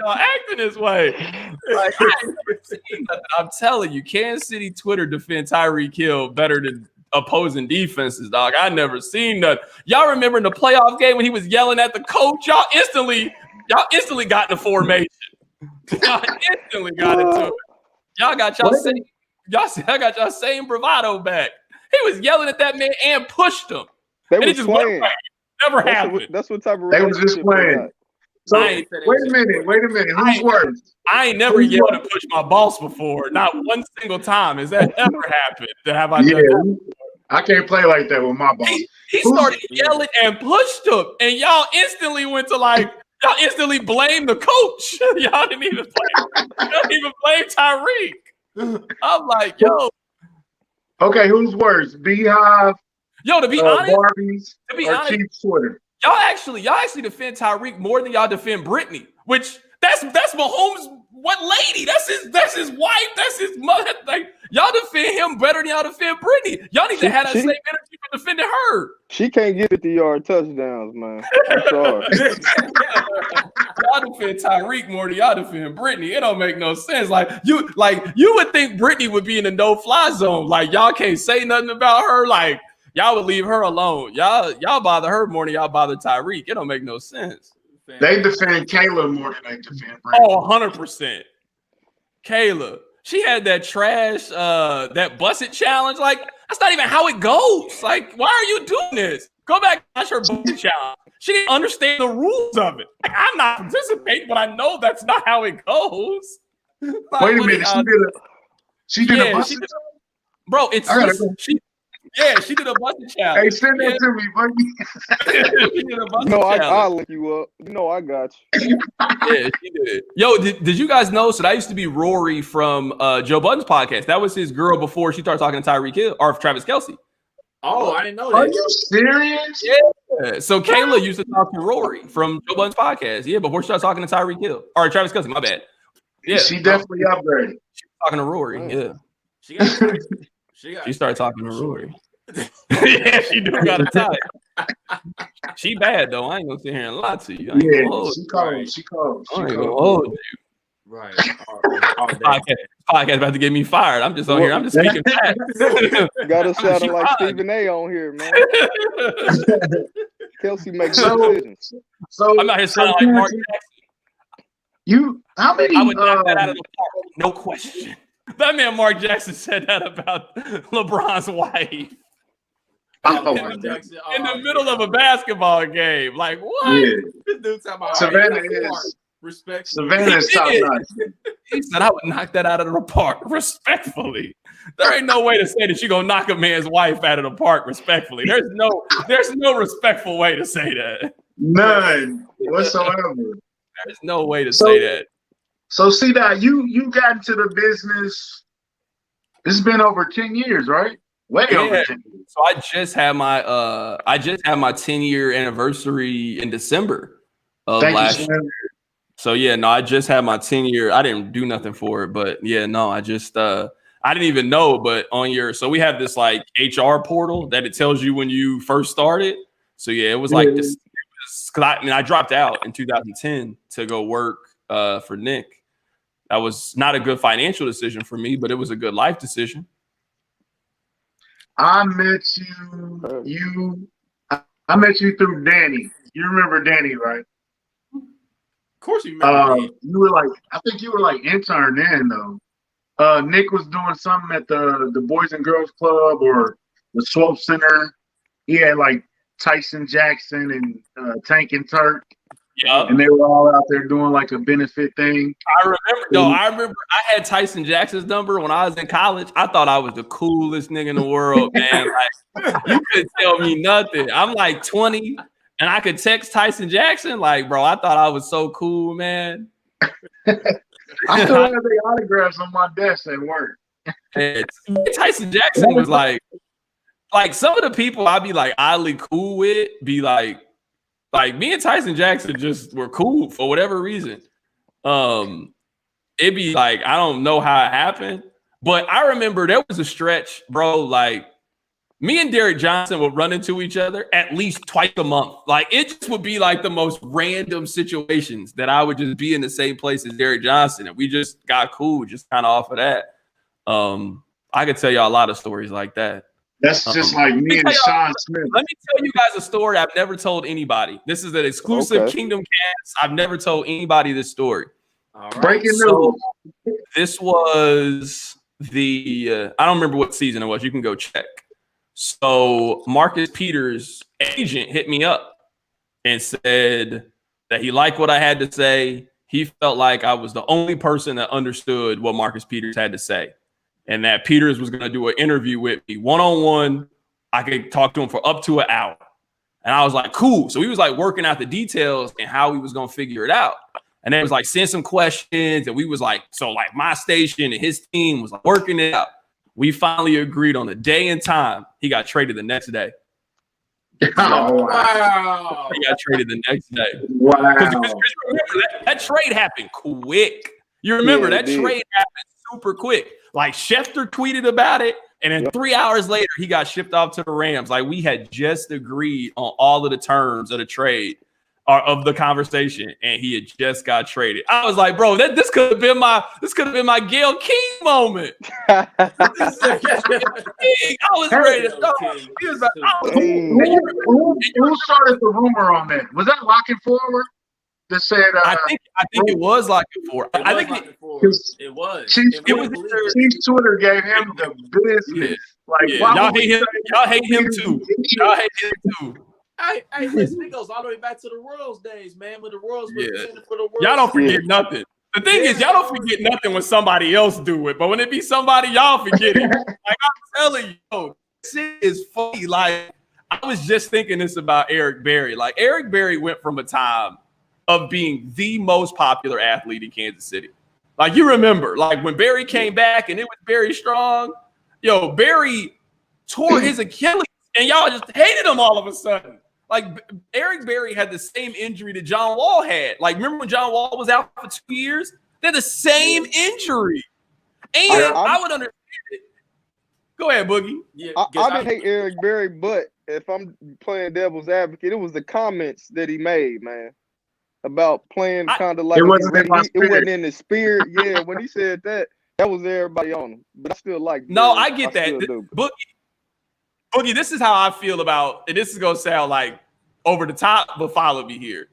y'all acting this way? Like, I ain't never seen nothing. I'm telling you, Kansas City Twitter defend Tyreek Hill better than opposing defenses, dog. I never seen that. Y'all remember in the playoff game when he was yelling at the coach? Y'all instantly got in the formation. Y'all instantly got into it. Y'all got y'all same bravado back. He was yelling at that man and pushed him. They and was it just playing. Never happened. That's what type of they was just playing. So wait a minute. Who's worse? I ain't never yelled to push my boss before. Not one single time. Has that ever happened? Have I done that? I can't play like that with my boss. He started yelling and pushed him, and y'all instantly went to y'all instantly blamed the coach. Y'all didn't even blame Tyreek. I'm like, yo. Okay, who's worse? Beehive. Yo, to be honest, Chiefs Twitter. Y'all actually defend Tyreek more than y'all defend Brittany, which that's Mahomes' what lady? That's his wife. That's his mother. Like y'all defend him better than y'all defend Brittany. Y'all need to have that same energy for defending her. She can't get 50-yard touchdowns, man. I'm sorry. Y'all defend Tyreek more than y'all defend Brittany. It don't make no sense. Like you would think Brittany would be in the no-fly zone. Like y'all can't say nothing about her. Like y'all would leave her alone. Y'all bother her more than y'all bother Tyreek. It don't make no sense. They defend Kayla more than they defend Brittany. Oh, 100%. Kayla. She had that trash, that busted challenge. Like, that's not even how it goes. Like, why are you doing this? Go back and watch her busted challenge. She didn't understand the rules of it. Like, I'm not participating, but I know that's not how it goes. Like, wait a minute. She did a busted challenge? Bro, she did a busted challenge. Hey, send that to me, buddy. She did a busted challenge. I'll look you up. You know I got you. Yeah, she did. Yo, did you guys know? So that used to be Rory from Joe Budden's podcast. That was his girl before she started talking to Tyreek Hill or Travis Kelce. Oh, I didn't know that. Are you serious? Yeah. So Kayla used to talk to Rory from Joe Budden's podcast. Yeah, before she started talking to Tyreek Hill or Travis Kelce. My bad. Yeah, she definitely upgraded. She was talking to Rory. Yeah, she started talking to Rory. Yeah, she do got a tie. She bad though. I ain't gonna sit here and lie to you. She called. I ain't gonna hold you. Right. Podcast about to get me fired. I'm just on here. I'm just speaking facts. Gotta sound like Stephen A on here, man. Kelsey makes decisions. So I'm out here sounding like Mark Jackson. How many? I would knock that out of the park. No question. That man Mark Jackson said that about LeBron's wife. In the middle of a basketball game. Like, what? Yeah. This dude talking about Savannah is respect. Savannah is top notch. He said, I would knock that out of the park respectfully. There ain't no way to say that you're gonna knock a man's wife out of the park respectfully. There's no respectful way to say that. None whatsoever. There's no way to say that. So C-Dot, you got into the business. It's been over 10 years, right? Way over 10 years. So I just had my 10-year anniversary in December of last year. So yeah, no, I just had my 10-year. I didn't do nothing for it, but yeah, no, I just I didn't even know. But so we have this like HR portal that it tells you when you first started. So yeah, it was like this because I dropped out in 2010 to go work for Nick. That was not a good financial decision for me, but it was a good life decision. I met you through Danny. You remember Danny, right? Of course you remember. You were like, I think you were like intern then though. Nick was doing something at the Boys and Girls Club or the Swope Center. He had like Tyson Jackson and Tank and Turk. Yeah, and they were all out there doing like a benefit thing. I remember I had Tyson Jackson's number when I was in college. I thought I was the coolest nigga in the world, man. Like you couldn't tell me nothing. I'm like 20 and I could text Tyson Jackson. Like, bro, I thought I was so cool, man. I still have the autographs on my desk at work. And Tyson Jackson was like some of the people I'd be like oddly cool with be like me and Tyson Jackson just were cool for whatever reason. It'd be like, I don't know how it happened, but I remember there was a stretch, bro, like me and Derek Johnson would run into each other at least twice a month. Like it just would be like the most random situations that I would just be in the same place as Derek Johnson. And we just got cool just kind of off of that. I could tell y'all a lot of stories like that. That's just like me and Sean Smith. Let me tell you guys a story I've never told anybody. This is an exclusive Kingdom Cast. I've never told anybody this story. All right. Breaking news. This was I don't remember what season it was. You can go check. So Marcus Peters' agent hit me up and said that he liked what I had to say. He felt like I was the only person that understood what Marcus Peters had to say. And that Peters was going to do an interview with me one-on-one. I could talk to him for up to an hour. And I was like, cool. So he was like working out the details and how he was going to figure it out. And then it was like, send some questions. And we was like, so like my station and his team was like working it out. We finally agreed on the day and time. He got traded the next day. Oh, wow. He got traded the next day. Wow. Because remember, that trade happened quick. You remember that trade happened super quick. Like Schefter tweeted about it, and then 3 hours later, he got shipped off to the Rams. Like we had just agreed on all of the terms of the trade or of the conversation, and he had just got traded. I was like, bro, this could have been my Gail King moment. I was ready to go. Who started the rumor on that? Was that Lock and Forward? That said, I think it was like before. I think it was. Chief's Twitter gave him the business. Like, y'all hate him. Y'all hate him too. Y'all hate him too. Hey, listen, it goes all the way back to the Royals days, man. When the Royals were for the World. Y'all don't forget nothing. The thing is, y'all don't forget nothing when somebody else do it, but when it be somebody, y'all forget it. Like I'm telling you, yo, this is funny. Like I was just thinking this about Eric Berry. Like Eric Berry went from a time of being the most popular athlete in Kansas City. Like you remember, like when Barry came back and it was Barry Strong, yo, Barry tore his Achilles and y'all just hated him all of a sudden. Like Eric Berry had the same injury that John Wall had. Like remember when John Wall was out for 2 years? They're the same injury. And I would understand it. Go ahead, Boogie. Yeah, I didn't hate Eric Berry, but if I'm playing devil's advocate, it was the comments that he made, man. About playing kind of like it wasn't in the spirit. Yeah, when he said that was everybody on him. But I still like. No, I get that. Boogie, this is how I feel about, and this is gonna sound like over the top, but follow me here.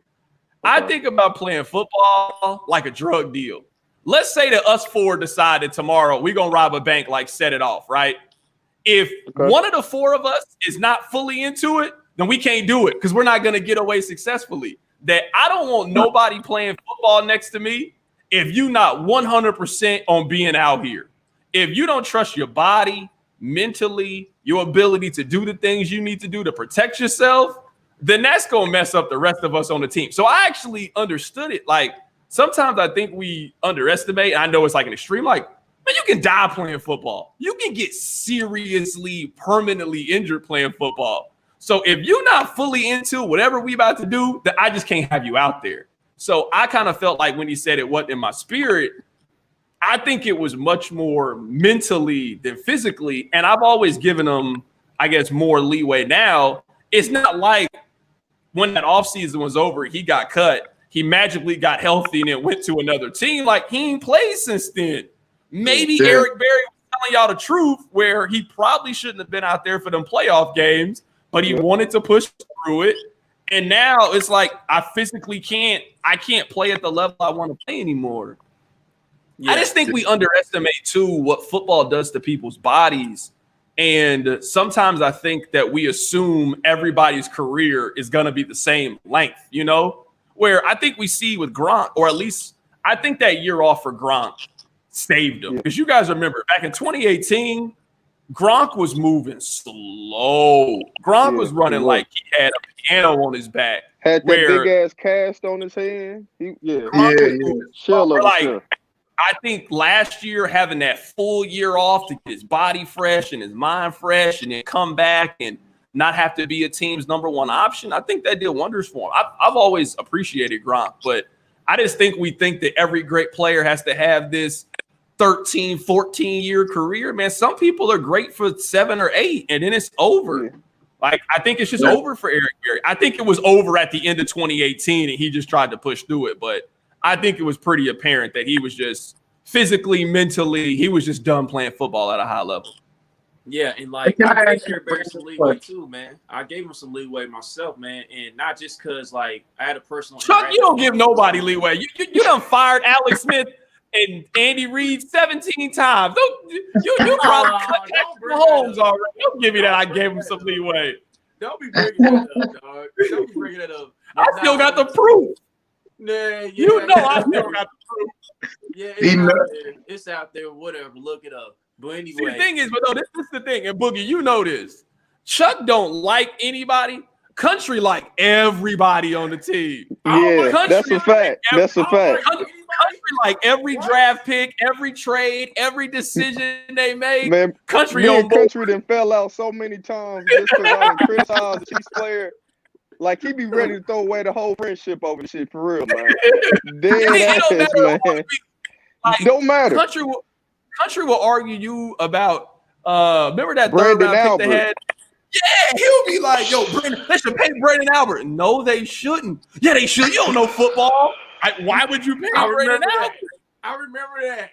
I think about playing football like a drug deal. Let's say that us four decided tomorrow we're gonna rob a bank, like set it off, right? If one of the four of us is not fully into it, then we can't do it because we're not gonna get away successfully. That I don't want nobody playing football next to me if you not 100% on being out here. If you don't trust your body, mentally, your ability to do the things you need to do to protect yourself, then that's going to mess up the rest of us on the team. So I actually understood it. Like sometimes I think we underestimate, I know it's like an extreme, like Man, you can die playing football. You can get seriously, permanently injured playing football. So if you're not fully into whatever we about to do, then I just can't have you out there. So I kind of felt like when he said it wasn't in my spirit, I think it was much more mentally than physically. And I've always given him, I guess, more leeway now. It's not like when that offseason was over, he got cut. He magically got healthy and then went to another team. Like, he ain't played since then. Maybe Eric Berry was telling y'all the truth where he probably shouldn't have been out there for them playoff games, but he wanted to push through it. And now it's like I can't play at the level I want to play anymore. Yeah. I just think we underestimate, too, what football does to people's bodies. And sometimes I think that we assume everybody's career is going to be the same length, you know, where I think we see with Gronk, or at least I think that year off for Gronk saved him. Because you guys remember back in 2018, Gronk was moving slow. Gronk was running like he had a piano on his back. Had that big ass cast on his hand. I think last year having that full year off to get his body fresh and his mind fresh and then come back and not have to be a team's number one option, I think that did wonders for him. I've always appreciated Gronk, but I just think we think that every great player has to have this 13, 14-year career. Man, some people are great for 7 or 8, and then it's over. Like, I think it's just over for Eric Berry. I think it was over at the end of 2018, and he just tried to push through it. But I think it was pretty apparent that he was just physically, mentally, he was just done playing football at a high level. Yeah, and like I gave Eric Berry some leeway too, man. I gave him some leeway myself, man, and not just because like I had a personal. Chuck, you don't give nobody leeway. You done fired Alex Smith and Andy Reid 17 times. You probably cut Mahomes already. Don't give me that. I gave him some leeway. Don't be bringing that up, dog. Don't be bringing that up. I still got the proof. Nah, you know I still got the proof. Yeah, it's out there. It's out there. Whatever. Look it up. But anyway, see, the thing is, but no, this is the thing. And Boogie, you know this. Chuck don't like anybody. Country like everybody on the team. Yeah, that's a fact. That's a fact. Country like every draft pick, every trade, every decision they make. Man, Country me on and Country done fell out so many times just because I done criticized the Chiefs player. Like, he be ready to throw away the whole friendship over the shit for real, man. Dead ass, man. Like, don't matter. Country will argue you about remember that Brandon third round Albert. pick they had? Yeah, he'll be like, yo, they should pay Brandon Albert. No, they shouldn't. Yeah, they should. You don't know football. Why would you pay Brandon Albert? I remember that.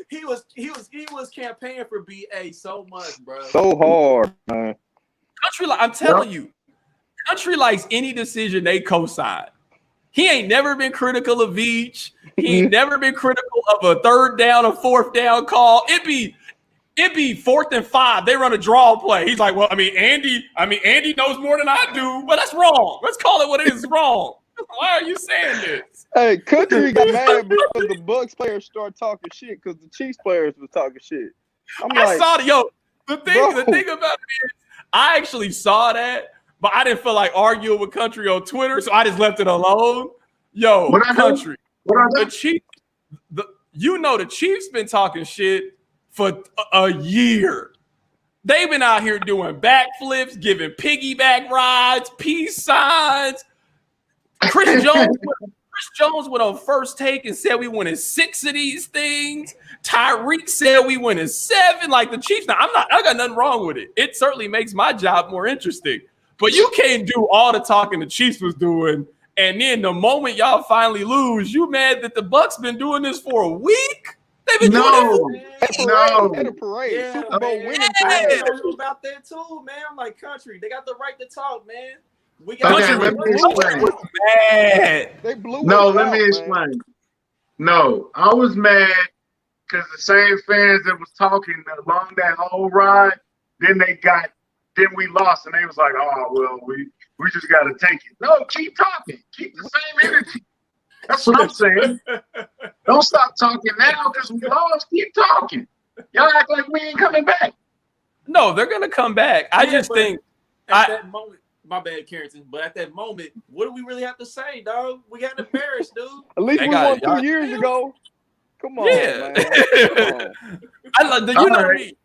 He was campaigning for BA so much, bro. So hard, man. Country, I'm telling you, Country likes any decision they co-sign. He ain't never been critical of Veach. He ain't never been critical of a third down or fourth down call. It'd be 4th and 5. They run a draw play. He's like, well, Andy knows more than I do, but that's wrong. Let's call it what it is. Wrong. Why are you saying this? Hey, Country got mad because the Bucs players started talking shit because the Chiefs players was talking shit. I saw it. Yo, the thing about it is, I actually saw that, but I didn't feel like arguing with Country on Twitter, so I just left it alone. Yo, Country, the Chiefs, the Chiefs been talking shit for a year. They've been out here doing backflips, giving piggyback rides, peace signs. Chris Jones went on First Take and said we winning 6 of these things. Tyreek said we winning 7. Like, the Chiefs. Now, I got nothing wrong with it. It certainly makes my job more interesting. But you can't do all the talking the Chiefs was doing, and then the moment y'all finally lose, you mad that the Bucs been doing this for a week? They've been doing it at a parade. Yeah, Super Bowl winning parade. parade. I know about that too, man. I'm like, Country, they got the right to talk, man. We got Country was mad. They blew. No, let me explain. Man. No, I was mad because the same fans that was talking along that whole ride, then we lost, and they was like, oh, well, we just got to take it. No, keep talking. Keep the same energy. That's what I'm saying. Don't stop talking now because we lost. Keep talking. Y'all act like we ain't coming back. No, they're going to come back. I just think. At that moment, my bad, Carrington, but at that moment, what do we really have to say, dog? We got embarrassed, dude. At least we won 2 years ago. Come on, man. Come on. I love you know me.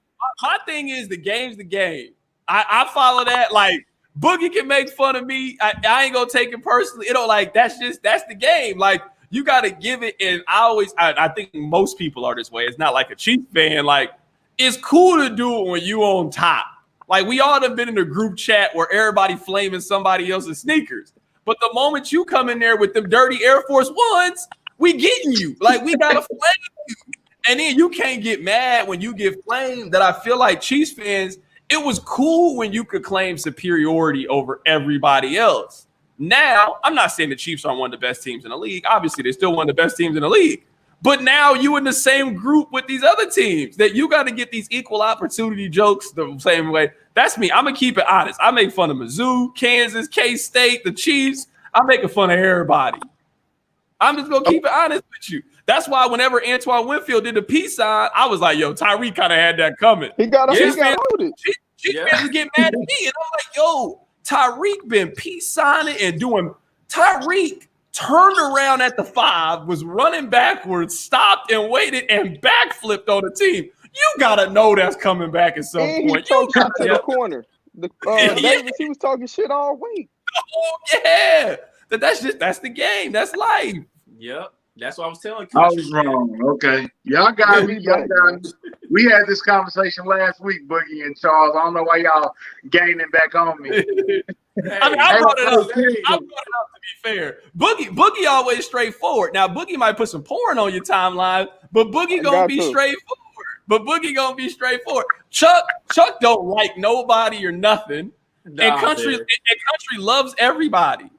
My thing is the game's the game. I follow that. Like Boogie can make fun of me. I ain't gonna take it personally. It don't like that's the game. Like you gotta give it. And I think most people are this way. It's not like a Chiefs fan. Like it's cool to do it when you on top. Like we all have been in a group chat where everybody flaming somebody else's sneakers. But the moment you come in there with them dirty Air Force Ones, we getting you. Like we gotta flame you. And then you can't get mad when you get flamed. That I feel like Chiefs fans, it was cool when you could claim superiority over everybody else. Now, I'm not saying the Chiefs aren't one of the best teams in the league. Obviously, they're still one of the best teams in the league. But now you in the same group with these other teams that you got to get these equal opportunity jokes the same way. That's me. I'm going to keep it honest. I make fun of Mizzou, Kansas, K-State, the Chiefs. I'm making fun of everybody. I'm just going to keep it honest with you. That's why whenever Antoine Winfield did the peace sign, I was like, yo, Tyreek kind of had that coming. He got loaded. Chiefs fans get mad at me. And I'm like, yo, Tyreek been peace signing and doing – Tyreek turned around at the 5, was running backwards, stopped and waited, and backflipped on the team. You got to know that's coming back at some point. He talked shit to the corner. Davis, he was talking shit all week. Oh, yeah. That's the game. That's life. Yep. That's what I was telling you. I was wrong. Okay. Y'all got me. We had this conversation last week, Boogie and Charles. I don't know why y'all gaining back on me. I brought it up. To be fair. Boogie always straightforward. Now, Boogie might put some porn on your timeline, but Boogie gonna be straightforward. Chuck don't like nobody or nothing. And country loves everybody.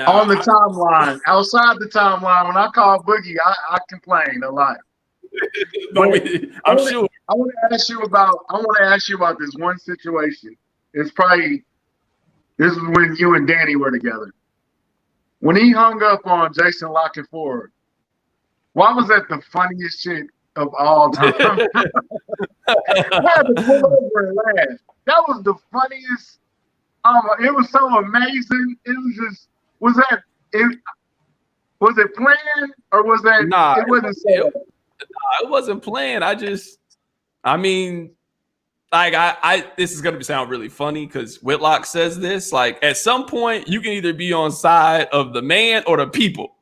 On the timeline, outside the timeline, when I call Boogie, I complain a lot. I'm sure. I want to ask you about this one situation. This is when you and Danny were together. When he hung up on Jason Lockett Ford, why was that the funniest shit of all time? I had to pull over and laugh. That was the funniest. It was so amazing. It was just. Was it planned or was that? Nah, it wasn't. It wasn't planned. This is gonna sound really funny because Whitlock says this. Like at some point, you can either be on side of the man or the people.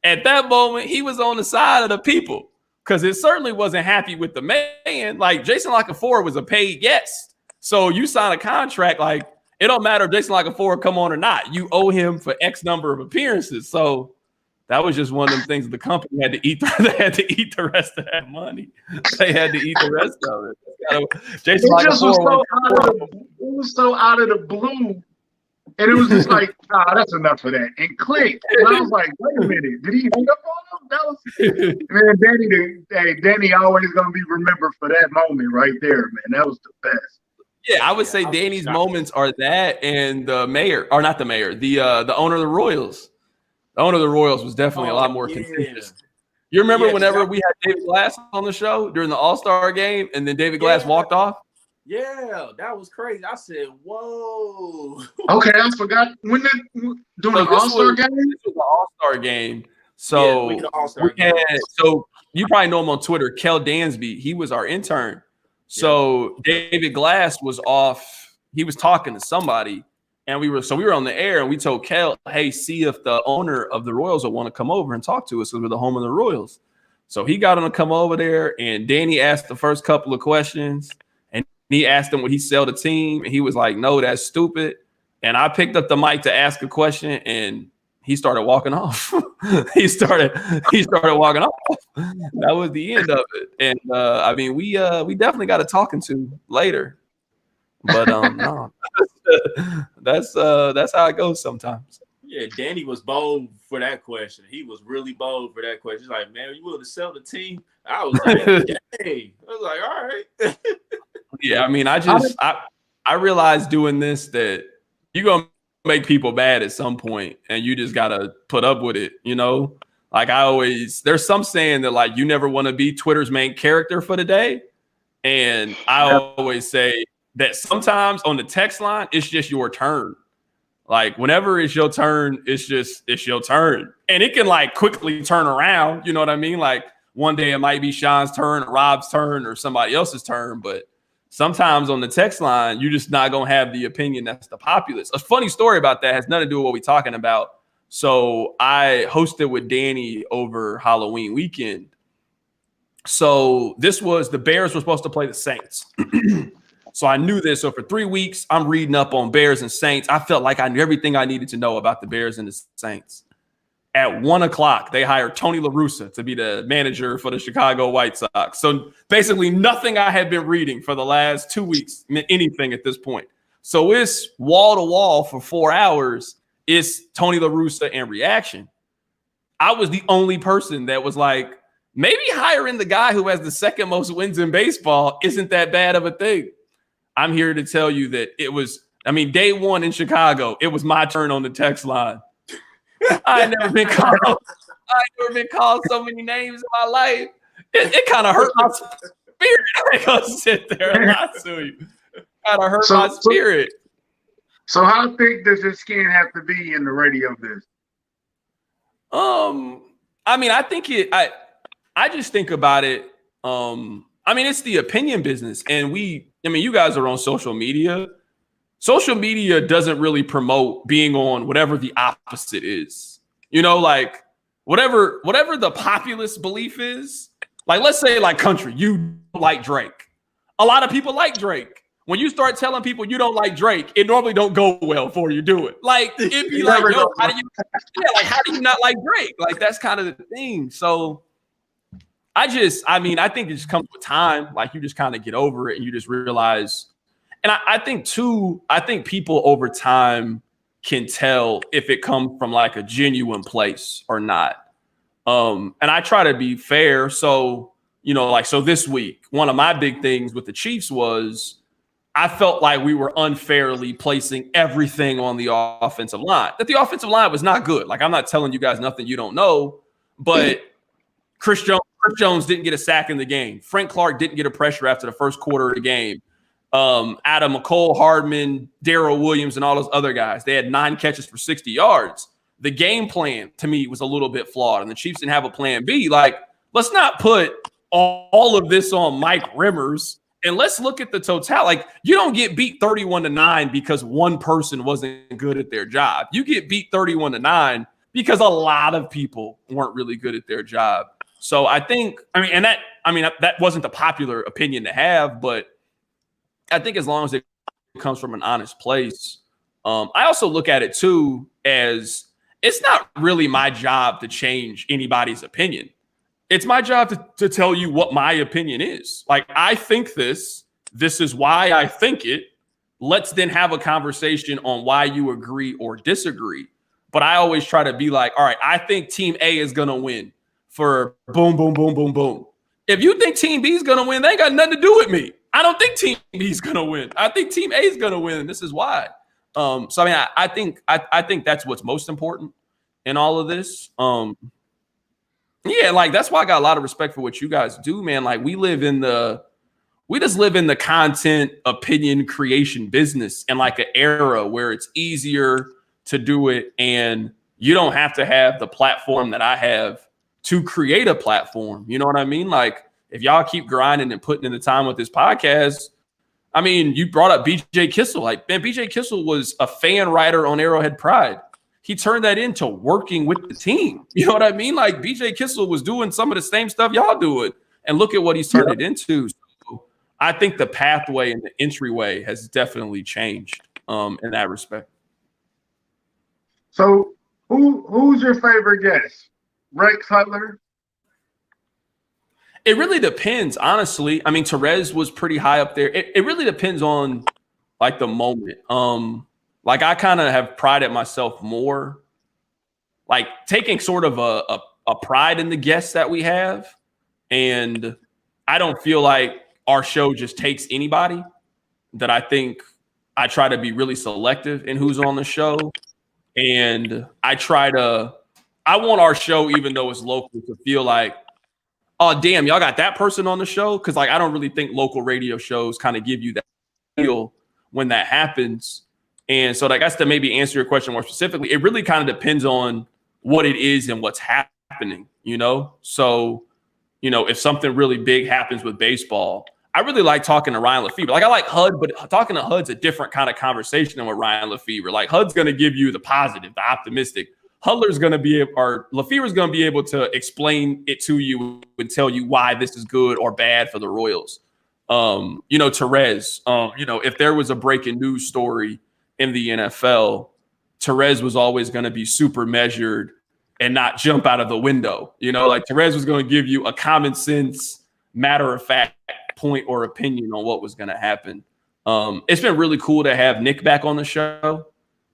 At that moment, he was on the side of the people because it certainly wasn't happy with the man. Like Jason Lockett Ford was a paid guest, so you sign a contract like. It don't matter if Jason Lockett Ford come on or not. You owe him for X number of appearances. So that was just one of them things the company had to eat. They had to eat the rest of that money. They had to eat the rest of it. Jason Lockett Ford it was so out of the blue. And it was just like, that's enough of that. And click. And I was like, wait a minute. Did he hang up on him? That was Danny always gonna be remembered for that moment right there, man. That was the best. Yeah, I would say Danny's moments are that and the mayor, or not the mayor, the owner of the Royals. The owner of the Royals was definitely a lot more contentious. You remember whenever we had David Glass on the show during the All-Star game and then David Glass walked off? Yeah, that was crazy. I said, whoa. Okay, I forgot. During the All-Star game? This was the All-Star game. So, so you probably know him on Twitter, Kel Dansby. He was our intern. So David Glass was off. He was talking to somebody, and we were on the air, and we told Kel, "Hey, see if the owner of the Royals will want to come over and talk to us because we're the home of the Royals." So he got him to come over there, and Danny asked the first couple of questions, and he asked him would he sell the team, and he was like, "No, that's stupid." And I picked up the mic to ask a question, and he started walking off. he started walking off. That was the end of it. And we definitely got a talking to later. But no. that's how it goes sometimes. Yeah, Danny was bold for that question. He was really bold for that question. He's like, man, you willing to sell the team? I was like, hey. I was like, all right. Yeah, I mean, I realized doing this that you're gonna make people mad at some point and you just gotta put up with it, you know. Like there's some saying that like you never want to be Twitter's main character for the day, and I always say that sometimes on the text line it's just your turn. Like whenever it's your turn, it's your turn. And it can like quickly turn around. You know what I mean? Like one day it might be Sean's turn, or Rob's turn, or somebody else's turn. But sometimes on the text line, you're just not going to have the opinion that's the populace. A funny story about that has nothing to do with what we're talking about. So I hosted with Danny over Halloween weekend. So the Bears were supposed to play the Saints. So I knew this. So for 3 weeks, I'm reading up on Bears and Saints. I felt like I knew everything I needed to know about the Bears and the Saints. At 1 o'clock, they hired Tony La Russa to be the manager for the Chicago White Sox. So basically nothing I had been reading for the last 2 weeks meant anything at this point. So it's wall to wall for 4 hours. It's Tony La Russa and reaction. I was the only person that was like, maybe hiring the guy who has the second most wins in baseball isn't that bad of a thing. I'm here to tell you that it was, day one in Chicago, it was my turn on the text line. I ain't never been called so many names in my life. It kind of hurt my spirit. I ain't gonna sit there and lie to you. Kind of hurt my spirit. So how thick does your skin have to be in the radio business? I think I just think about it. It's the opinion business, and you guys are on social media. Social media doesn't really promote being on whatever the opposite is. Like whatever the populist belief is. Like, let's say like country, you don't like Drake. A lot of people like Drake. When you start telling people you don't like Drake, it normally don't go well for you do it. Like it'd be like, yo, how do you not like Drake? Like that's kind of the thing. So I think it just comes with time. Like you just kind of get over it and you just realize. And I think people over time can tell if it comes from like a genuine place or not. And I try to be fair. So, so this week, one of my big things with the Chiefs was I felt like we were unfairly placing everything on the offensive line. That the offensive line was not good. Like I'm not telling you guys nothing you don't know, but Chris Jones didn't get a sack in the game. Frank Clark didn't get a pressure after the first quarter of the game. Adam McCole, Hardman, Darrell Williams, and all those other guys. They had 9 catches for 60 yards. The game plan, to me, was a little bit flawed, and the Chiefs didn't have a plan B. Like, let's not put all of this on Mike Rimmers, and let's look at the total. Like, you don't get beat 31-9 because one person wasn't good at their job. You get beat 31-9 because a lot of people weren't really good at their job. So I think, that wasn't the popular opinion to have, but I think as long as it comes from an honest place, I also look at it too as it's not really my job to change anybody's opinion. It's my job to tell you what my opinion is. Like, I think this is why I think it. Let's then have a conversation on why you agree or disagree. But I always try to be like, all right, I think team A is going to win for boom, boom, boom, boom, boom. If you think team B is going to win, they ain't got nothing to do with me. I don't think team B is going to win. I think team A is going to win. This is why. I think that's what's most important in all of this. That's why I got a lot of respect for what you guys do, man. Like we just live in the content opinion creation business in like an era where it's easier to do it. And you don't have to have the platform that I have to create a platform. You know what I mean? Like, if y'all keep grinding and putting in the time with this podcast, you brought up BJ Kissel. Like, man, BJ Kissel was a fan writer on Arrowhead Pride. He turned that into working with the team. You know what I mean? Like, BJ Kissel was doing some of the same stuff y'all do it. And look at what he's turned it into. So I think the pathway and the entryway has definitely changed in that respect. So who's your favorite guest? Rex Hutler? It really depends, honestly. Terez was pretty high up there. It really depends on like the moment. I kind of have prided myself more, like taking sort of a pride in the guests that we have. And I don't feel like our show just takes anybody. That I think I try to be really selective in who's on the show. And I want our show, even though it's local, to feel like, oh, damn, y'all got that person on the show? Because, I don't really think local radio shows kind of give you that feel when that happens. And so, like, that's to maybe answer your question more specifically. It really kind of depends on what it is and what's happening, you know? So, you know, if something really big happens with baseball, I really like talking to Ryan Lefebvre. Like, I like HUD, but talking to HUD's a different kind of conversation than with Ryan Lefebvre. Like, HUD's going to give you the positive, the optimistic. Hudler's going to be, or Lefebvre's going to be able to explain it to you and tell you why this is good or bad for the Royals. You know, Terez, you know, if there was a breaking news story in the NFL, Terez was always going to be super measured and not jump out of the window. You know, like Terez was going to give you a common sense, matter of fact point or opinion on what was going to happen. It's been really cool to have Nick back on the show.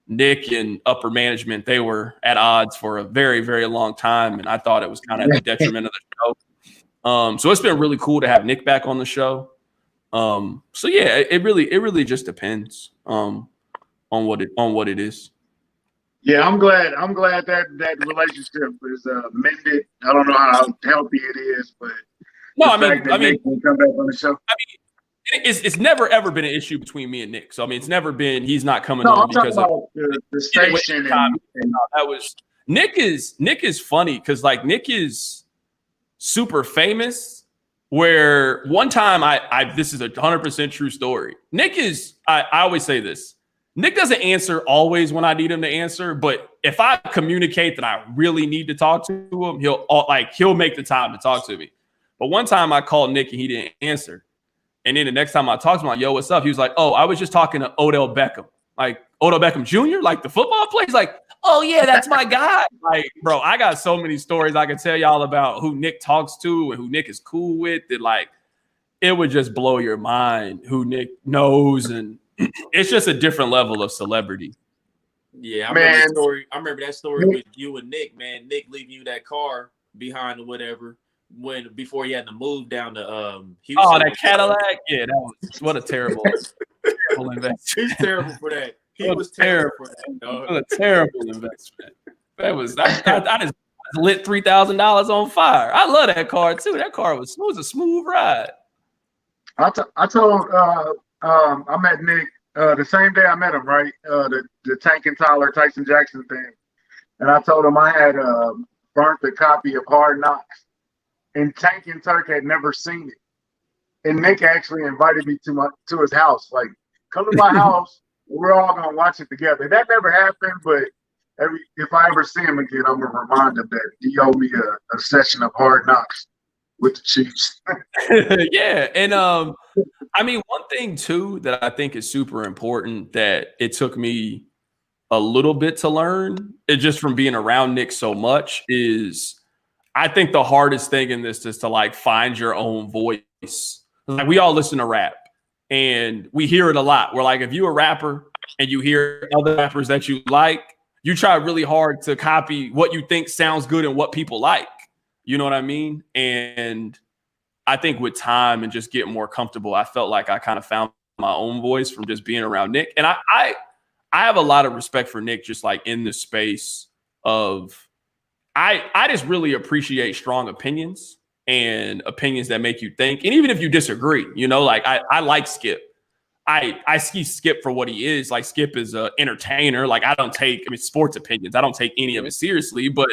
Nick and upper management, they were at odds for a very, very long time. And I thought it was kind of at the detriment of the show. So it's been really cool to have Nick back on the show. So yeah, it really just depends on what it is. Yeah, I'm glad that relationship is mended. I don't know how healthy it is, but no, Nick will come back on the show. I mean, it's never ever been an issue between me and Nick. So I mean, it's never been he's not coming on I'm because of the station. That was Nick is funny because like Nick is super famous. Where one time I this is a 100% true story. Nick is I always say this. Nick doesn't answer always when I need him to answer, but if I communicate that I really need to talk to him, he'll make the time to talk to me. But one time I called Nick and he didn't answer. And then the next time I talked to him, like, yo, what's up? He was like, oh, I was just talking to Odell Beckham. Like Odell Beckham Jr., like the football player. He's like, oh yeah, that's my guy. Like, bro, I got so many stories I can tell y'all about who Nick talks to and who Nick is cool with that like it would just blow your mind who Nick knows, and it's just a different level of celebrity. Yeah, I remember that story with you and Nick, man. Nick leaving you that car behind or whatever before he had to move down to Houston. Oh, that Cadillac? Yeah, that was what a terrible investment. He's terrible for that. He was terrible for that. Dog. What a terrible investment. That was I just lit $3,000 on fire. I love that car too. That car was a smooth ride. I told I met Nick the same day I met him, right? The Tank and Tyler Tyson Jackson thing. And I told him I had burnt a copy of Hard Knocks. And Tank and Turk had never seen it. And Nick actually invited me to his house. Like, come to my house. We're all going to watch it together. That never happened, but if I ever see him again, I'm going to remind him that he owed me a session of Hard Knocks with the Chiefs. Yeah. And I mean, one thing too that I think is super important that it took me a little bit to learn, it just from being around Nick so much, is I think the hardest thing in this is to like find your own voice. Like we all listen to rap and we hear it a lot. We're like, if you're a rapper and you hear other rappers that you like, you try really hard to copy what you think sounds good and what people like. You know what I mean? And I think with time and just getting more comfortable, I felt like I kind of found my own voice from just being around Nick. And I have a lot of respect for Nick, just like in the space of, I just really appreciate strong opinions and opinions that make you think. And even if you disagree, you know, like I like Skip. I see Skip for what he is. Like Skip is an entertainer. Like sports opinions. I don't take any of it seriously, but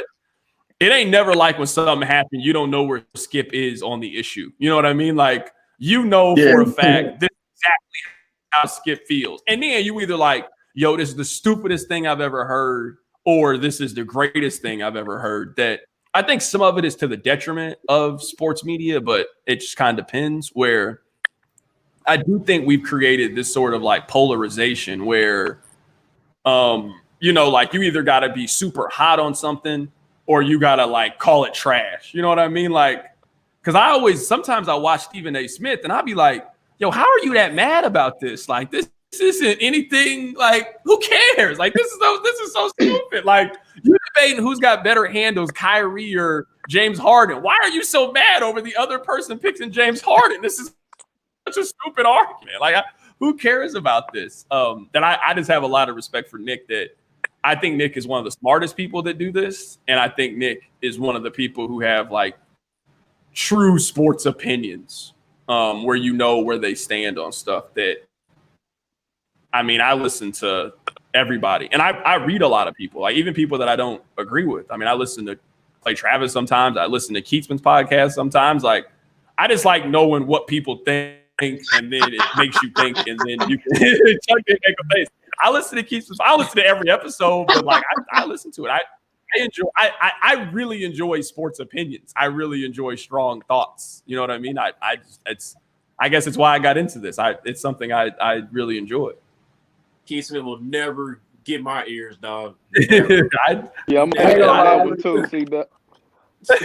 it ain't never like when something happened, you don't know where Skip is on the issue. You know what I mean? Like, you know for a fact this is exactly how Skip feels. And then you either like, yo, this is the stupidest thing I've ever heard, or this is the greatest thing I've ever heard. That I think some of it is to the detriment of sports media, but it just kind of depends. Where I do think we've created this sort of like polarization where, you know, like you either got to be super hot on something or you got to like call it trash. You know what I mean? Like, because sometimes I watch Stephen A. Smith and I'll be like, yo, how are you that mad about this? Like, this isn't anything, like, who cares? Like, this is so stupid. Like, you debating who's got better handles, Kyrie or James Harden. Why are you so mad over the other person picking James Harden? This is such a stupid argument. Like, who cares about this? That I just have a lot of respect for Nick. That I think Nick is one of the smartest people that do this, and I think Nick is one of the people who have like true sports opinions, where you know where they stand on stuff. That I mean, I listen to everybody, and I read a lot of people, like even people that I don't agree with. I mean, I listen to Clay Travis sometimes. I listen to Keatsman's podcast sometimes. Like, I just like knowing what people think, and then it makes you think, and then you can chuck it, make a face. I listen to Keatsman's. I listen to every episode, but like I listen to it. I enjoy. I really enjoy sports opinions. I really enjoy strong thoughts. You know what I mean? I guess it's why I got into this. It's something I really enjoy. Keatsman will never get my ears, dog. I'm gonna with too. See that?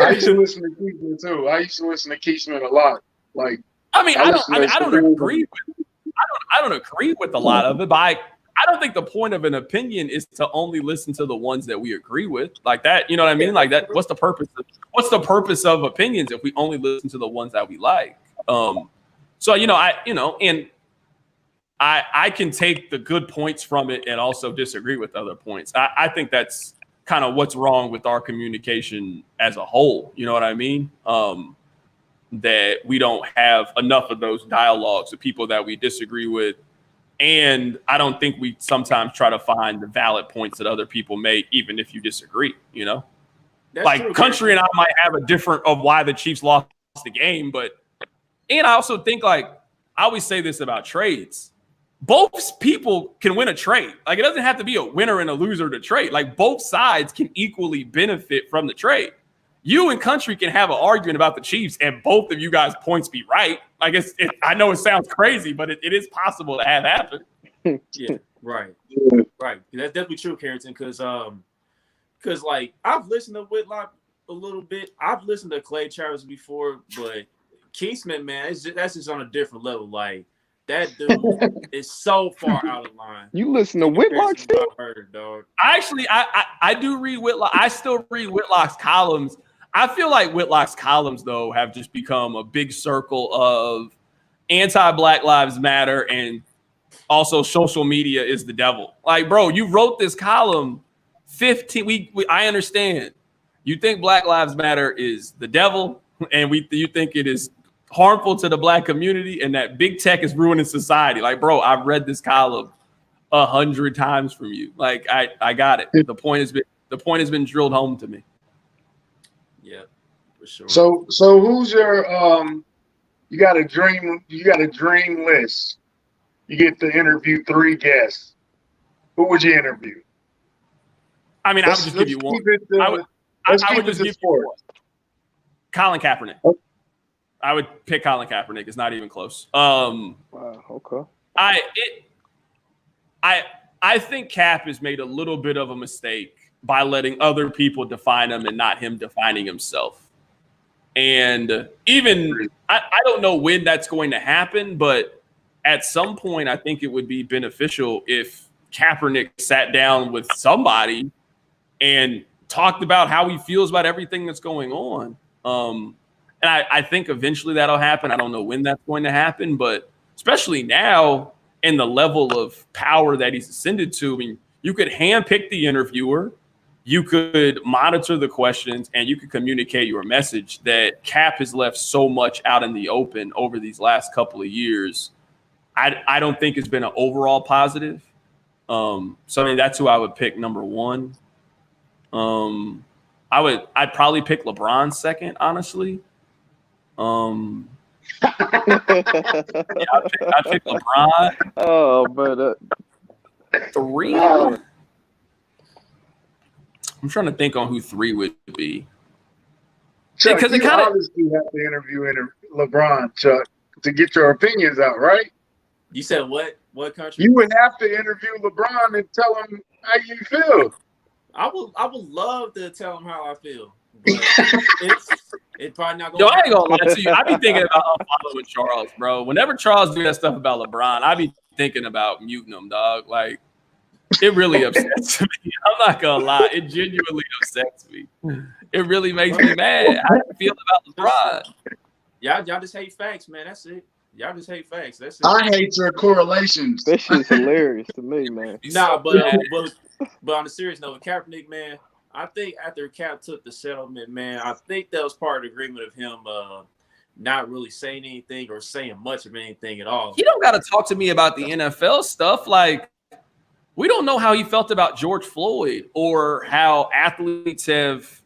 I used to listen to Keatsman too. I used to listen to Keatsman a lot. Like, I don't agree with a lot of it, but I don't think the point of an opinion is to only listen to the ones that we agree with, like that. You know what I mean? Like that. What's the purpose of opinions if we only listen to the ones that we like? So I can take the good points from it and also disagree with other points. I think that's kind of what's wrong with our communication as a whole. You know what I mean? That we don't have enough of those dialogues with people that we disagree with. And I don't think we sometimes try to find the valid points that other people make, even if you disagree, you know? That's like true. Country and I might have a different of why the Chiefs lost the game, and I also think, like, I always say this about trades. Both people can win a trade. Like, it doesn't have to be a winner and a loser to trade. Like, both sides can equally benefit from the trade. You and Country can have an argument about the Chiefs, and both of you guys' points be right. Like, I know it sounds crazy, but it is possible to have happen. Yeah, right. That's definitely true, Carrington, because like, I've listened to Whitlock a little bit. I've listened to Clay Travis before, but Keatsman, man, that's just on a different level. Like, that dude is so far out of line. You listen to Whitlock still? Dog. Actually, I do read Whitlock. I still read Whitlock's columns. I feel like Whitlock's columns, though, have just become a big circle of anti-Black Lives Matter, and also social media is the devil. Like, bro, you wrote this column 15. I understand. You think Black Lives Matter is the devil, and you think it is harmful to the Black community, and that big tech is ruining society. Like, bro, I've read this column 100 times from you. Like, I got it. The point has been drilled home to me. Yeah, for sure. So who's your you got a dream list. You get to interview 3 guests. Who would you interview? I mean, I would just give you one. I would just give you one. Colin Kaepernick. Okay. I would pick Colin Kaepernick. It's not even close. Wow, okay. I think Cap has made a little bit of a mistake by letting other people define him and not him defining himself. And even I don't know when that's going to happen, but at some point I think it would be beneficial if Kaepernick sat down with somebody and talked about how he feels about everything that's going on. And I think eventually that'll happen. I don't know when that's going to happen, but especially now in the level of power that he's ascended to, I mean, you could handpick the interviewer, you could monitor the questions, and you could communicate your message. That Cap has left so much out in the open over these last couple of years. I don't think it's been an overall positive. So I mean, that's who I would pick number one. I'd probably pick LeBron second, honestly. I'd pick LeBron. Oh, but 3. I'm trying to think on who 3 would be. Chuck, because you obviously have to interview LeBron, Chuck, to get your opinions out, right? You said what? What country? You would have to interview LeBron and tell him how you feel. I would love to tell him how I feel, but it's probably not going. Yo, I ain't gonna lie to you. I be thinking about unfollowing Charles, bro. Whenever Charles do that stuff about LeBron, I be thinking about muting him, dog. Like, it really upsets me. I'm not gonna lie. It genuinely upsets me. It really makes me mad. How do you feel about LeBron? Y'all just hate facts, man. That's it. Y'all just hate facts. That's it. I hate your correlations. That shit's hilarious to me, man. Nah, but on a serious note, Kaepernick, man, I think after Cap took the settlement, man, I think that was part of the agreement of him not really saying anything or saying much of anything at all. He don't got to talk to me about the NFL stuff. Like, we don't know how he felt about George Floyd or how athletes have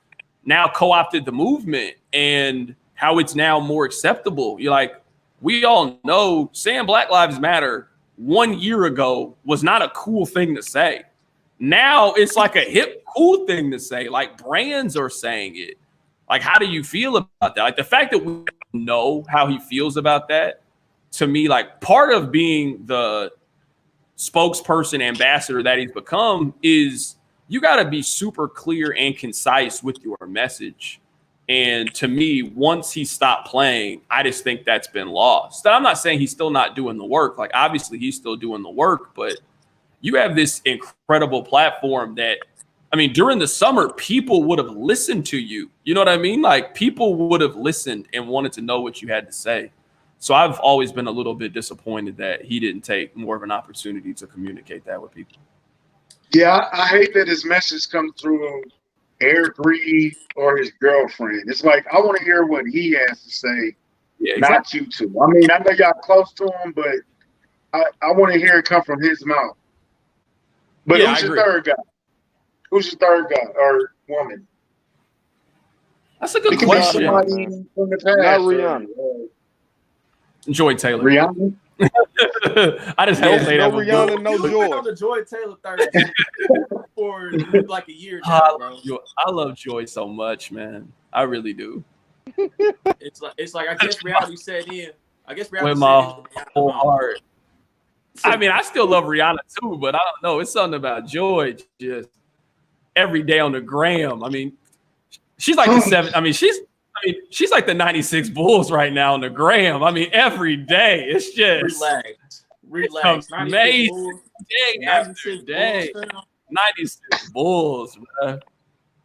now co-opted the movement and how it's now more acceptable. You're like, we all know saying Black Lives Matter 1 year ago was not a cool thing to say. Now it's like a hip, cool thing to say. Like, brands are saying it. Like, how do you feel about that? Like, the fact that we know how he feels about that, to me, like, part of being the spokesperson, ambassador that he's become is you got to be super clear and concise with your message. And to me, once he stopped playing, I just think that's been lost. I'm not saying he's still not doing the work. Like, obviously, he's still doing the work, but you have this incredible platform that, I mean, during the summer, people would have listened to you. You know what I mean? Like, people would have listened and wanted to know what you had to say. So I've always been a little bit disappointed that he didn't take more of an opportunity to communicate that with people. Yeah, I hate that his message comes through Eric Reed or his girlfriend. It's like, I want to hear what he has to say, not you two. I mean, I know y'all close to him, but I want to hear it come from his mouth. But who's your third guy? Who's your third guy or woman? That's a good question. From the past, not Rihanna. Joy Taylor. Rihanna? I just hope they no have Rihanna, no Joy. Joy. On the Joy Taylor third for like a year now, bro. I love Joy so much, man. I really do. It's like I guess reality set in. I guess reality with my set in whole heart. I mean, I still love Rihanna too, but I don't know. It's something about Joy just every day on the gram. I mean, she's like the seven. I mean, she's like the 96 Bulls right now on the gram. I mean, every day it's just relax. Amazing day after day. 96 Bulls, man.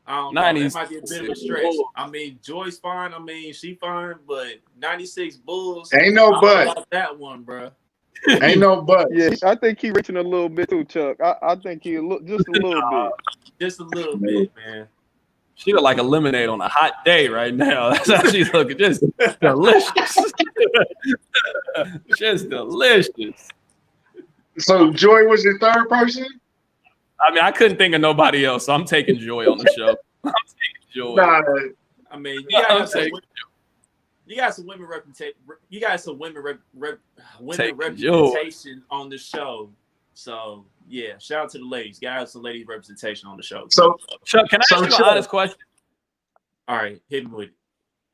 I don't know. That might be a bit of a stretch. Bulls. I mean, Joy's fine. I mean, she fine, but 96 Bulls. Ain't no but. That one, bro. Ain't no but. Yeah, I think he reaching a little bit too, Chuck. I think he just a little bit. Just a little bit, man. She look like a lemonade on a hot day right now. That's how she's looking. Just delicious. Just delicious. So Joy was your third person? I mean, I couldn't think of nobody else, so I'm taking Joy on the show. I'm taking Joy. Nah, I mean, you got some women representation. You got some women representation on the show. So yeah, shout out to the ladies. Guys, some ladies representation on the show. So Chuck, can I ask you an honest question? All right, hit me with it.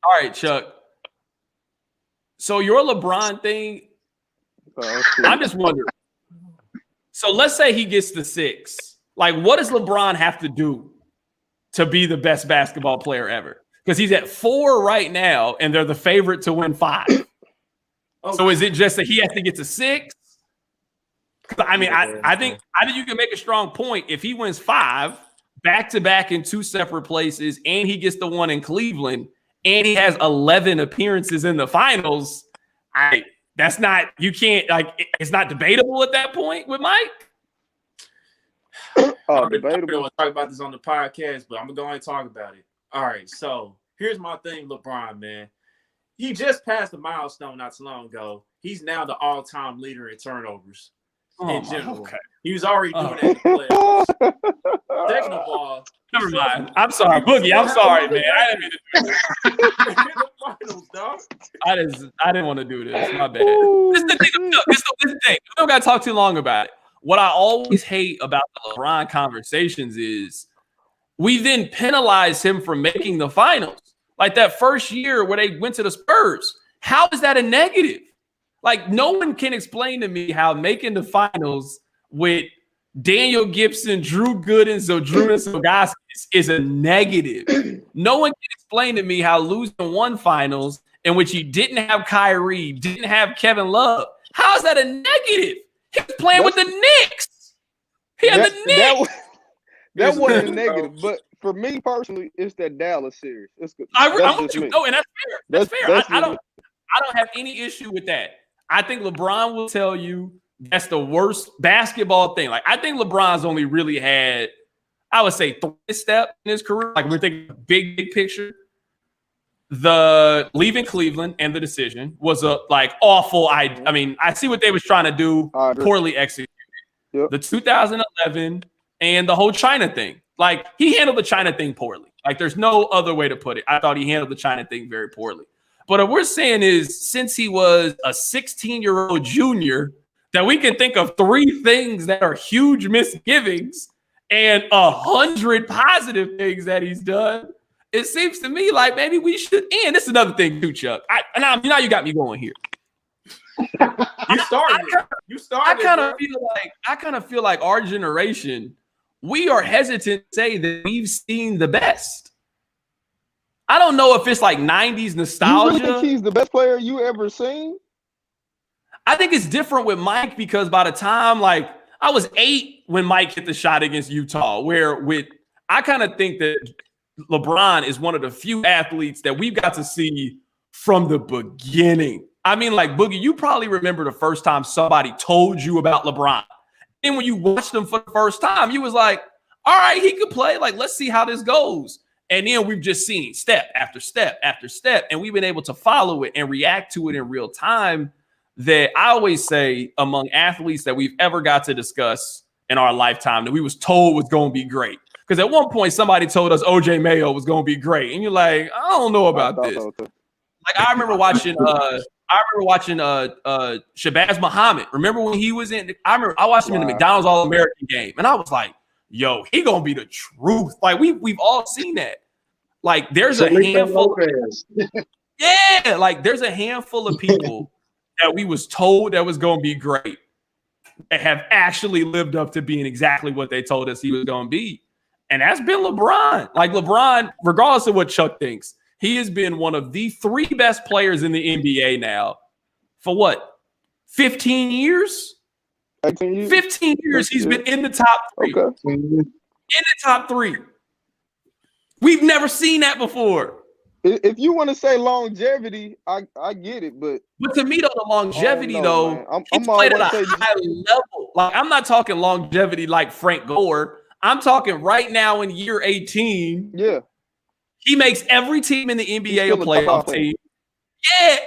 All right, Chuck. So your LeBron thing, I'm just wondering. So let's say he gets the 6. Like, what does LeBron have to do to be the best basketball player ever? Because he's at 4 right now, and they're the favorite to win 5. Okay. So is it just that he has to get to 6? I mean, I think you can make a strong point. If he wins 5 back-to-back in 2 separate places, and he gets the one in Cleveland, and he has 11 appearances in the finals, that's not, you can't, like, it's not debatable at that point with Mike. Debatable. We'll talk about this on the podcast, but I'm going to talk about it. All right, so here's my thing, LeBron, man. He just passed a milestone not too long ago. He's now the all-time leader in turnovers in general. Okay. He was already doing that in the playoffs. Second of all, never mind. I'm sorry, Boogie. I'm sorry, man. I didn't mean to do this. the finals, dog. I didn't want to do this. My bad. This is the thing. This is the thing. We don't got to talk too long about it. What I always hate about the LeBron conversations is we then penalize him for making the finals. Like that first year where they went to the Spurs. How is that a negative? Like, no one can explain to me how making the finals with Daniel Gibson, Drew Gooden, Zydrunas Ilgauskas is a negative. No one can explain to me how losing 1 finals in which he didn't have Kyrie, didn't have Kevin Love. How is that a negative? He was playing with the Knicks. He had the Knicks. That wasn't a negative, but for me personally, it's that Dallas series. I'm with you. No, and that's fair. That's fair. I don't have any issue with that. I think LeBron will tell you that's the worst basketball thing. Like, I think LeBron's only really had, I would say, 3 steps in his career. Like, we're thinking big picture. the leaving Cleveland and the decision was a awful. I mean, I see what they was trying to do, poorly executed. Yep. The 2011 and the whole China thing. Like, he handled the China thing poorly. Like, there's no other way to put it. I thought he handled the China thing very poorly. But what we're saying is, since he was a 16-year-old junior, that we can think of 3 things that are huge misgivings and 100 positive things that he's done. It seems to me like maybe we should. And this is another thing too, Chuck. Now you got me going here. You started. I kind of feel like our generation, we are hesitant to say that we've seen the best. I don't know if it's like 90s nostalgia. You really think he's the best player you ever seen? I think it's different with Mike because by the time, like, I was 8 when Mike hit the shot against Utah, I kind of think that LeBron is one of the few athletes that we've got to see from the beginning. I mean, like, Boogie, you probably remember the first time somebody told you about LeBron. And when you watched him for the first time, you was like, all right, he could play. Like, let's see how this goes. And then we've just seen step after step after step, and we've been able to follow it and react to it in real time. That I always say, among athletes that we've ever got to discuss in our lifetime, that we was told was going to be great. Because at one point, somebody told us OJ Mayo was going to be great. And you're like, I don't know about this. Like, I remember watching Shabazz Muhammad. Remember when he was in? I watched him in the McDonald's All-American game. And I was like, yo, he going to be the truth. Like, we've all seen that. Like, there's a handful. Yeah, like, there's a handful of people that we was told that was going to be great that have actually lived up to being exactly what they told us he was going to be. And that's been LeBron. Like, LeBron, regardless of what Chuck thinks, he has been one of the 3 best players in the NBA now for what? 15 years? 15 years he's been in the top 3. Okay. In the top 3. We've never seen that before. If you want to say longevity, I get it, but to me, though, the longevity, he's played at a high level. Like, I'm not talking longevity like Frank Gore. I'm talking right now in year 18. Yeah. He makes every team in the NBA a playoff team. Yeah,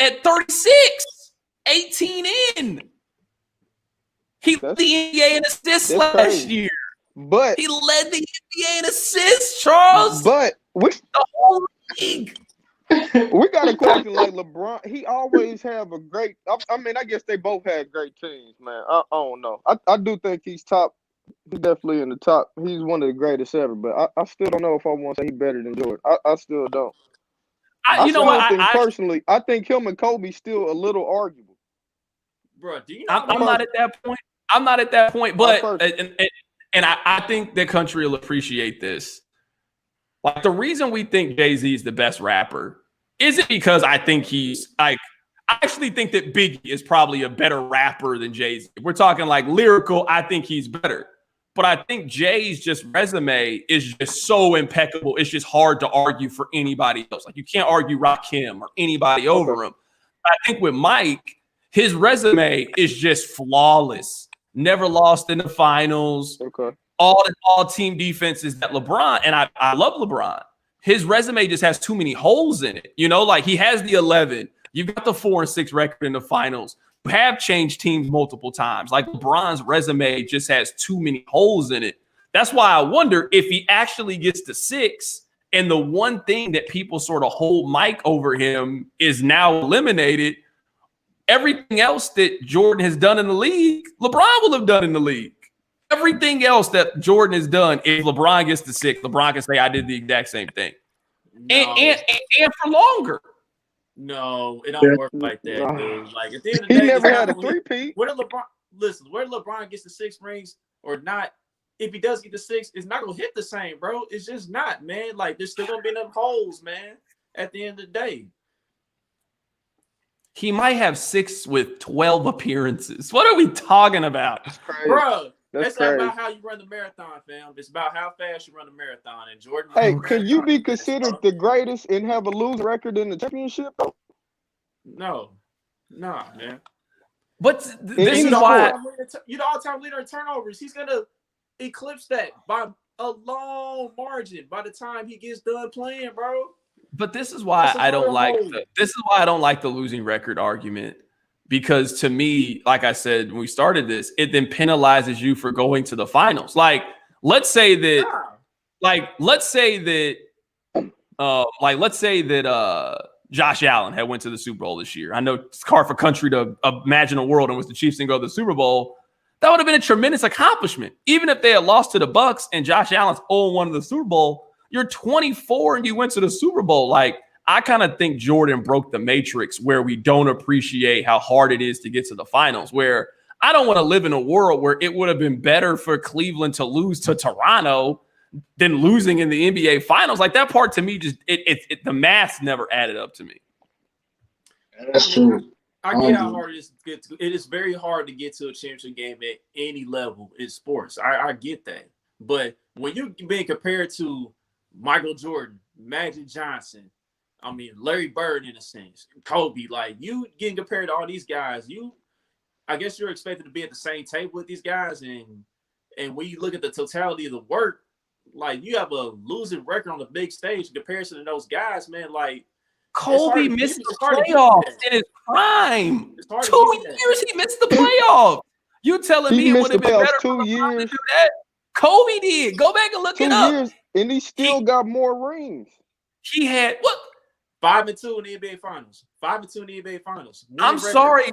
at 36, 18 in. He led the NBA in assists last year. But he led the NBA in assists, Charles. But the whole league. We got a question like LeBron. He always have a great. I mean, I guess they both had great teams, man. I don't know. I do think he's top. He's definitely in the top. He's one of the greatest ever. But I still don't know if I want to say he's better than Jordan. I still don't. Personally, I think him and Kobe still a little arguable. Bro, do you know I'm not at that point. I'm not at that point. But and I think the country will appreciate this. Like, the reason we think Jay-Z is the best rapper isn't because I think he's like. I actually think that Biggie is probably a better rapper than Jay-Z. If we're talking like lyrical, I think he's better. But I think Jay's just resume is just so impeccable. It's just hard to argue for anybody else. Like, you can't argue Rakim or anybody over him. I think with Mike, his resume is just flawless. Never lost in the finals. Okay. All team defenses that LeBron, and I love LeBron. His resume just has too many holes in it. You know, like, he has the 11. You've got the 4-6 record in the finals. You have changed teams multiple times. Like, LeBron's resume just has too many holes in it. That's why I wonder if he actually gets to 6 and the one thing that people sort of hold Mike over him is now eliminated. Everything else that Jordan has done in the league, LeBron will have done in the league. Everything else that Jordan has done, if LeBron gets to 6, LeBron can say, I did the exact same thing. No. And for longer. No, it don't work like that, dude. Like, at the end of the he day, never had a 3-peat. Where LeBron gets to 6 rings or not, if he does get to 6, it's not gonna hit the same, bro. It's just not, man. Like, there's still gonna be enough holes, man. At the end of the day, he might have 6 with 12 appearances. What are we talking about, bro? That's about how you run the marathon, fam. It's about how fast you run the marathon. And Jordan. Hey, can you be considered the greatest and have a losing record in the championship? No, man. But this is why you're the all-time leader in turnovers. He's gonna eclipse that by a long margin by the time he gets done playing, bro. But this is why I don't like the losing record argument, because to me, like I said when we started this, it then penalizes you for going to the finals. Like let's say that Josh Allen had went to the Super Bowl this year. I know it's hard for country to imagine a world in which the Chiefs didn't go to the Super Bowl. That would have been a tremendous accomplishment. Even if they had lost to the Bucs and Josh Allen's 0-1 of the Super Bowl, you're 24 and you went to the Super Bowl. Like, I kind of think Jordan broke the matrix where we don't appreciate how hard it is to get to the finals, where I don't want to live in a world where it would have been better for Cleveland to lose to Toronto than losing in the NBA finals. Like, that part to me, just the math never added up to me. That's true. I get how hard it is to get to. It is very hard to get to a championship game at any level in sports. I get that. But when you're being compared to Michael Jordan, Magic Johnson, I mean, Larry Bird in a sense, Kobe, like you getting compared to all these guys, I guess you're expected to be at the same table with these guys. And when you look at the totality of the work, like you have a losing record on the big stage in comparison to those guys, man. Like Kobe missed the playoffs in his prime. 2 years he missed the playoffs. You telling me it would have been better for LeBron to do that? Kobe did. Go back and look it up. 2 years, and he still got more rings. He had what? 5-2 in the NBA Finals. 5-2 in the NBA Finals. I'm sorry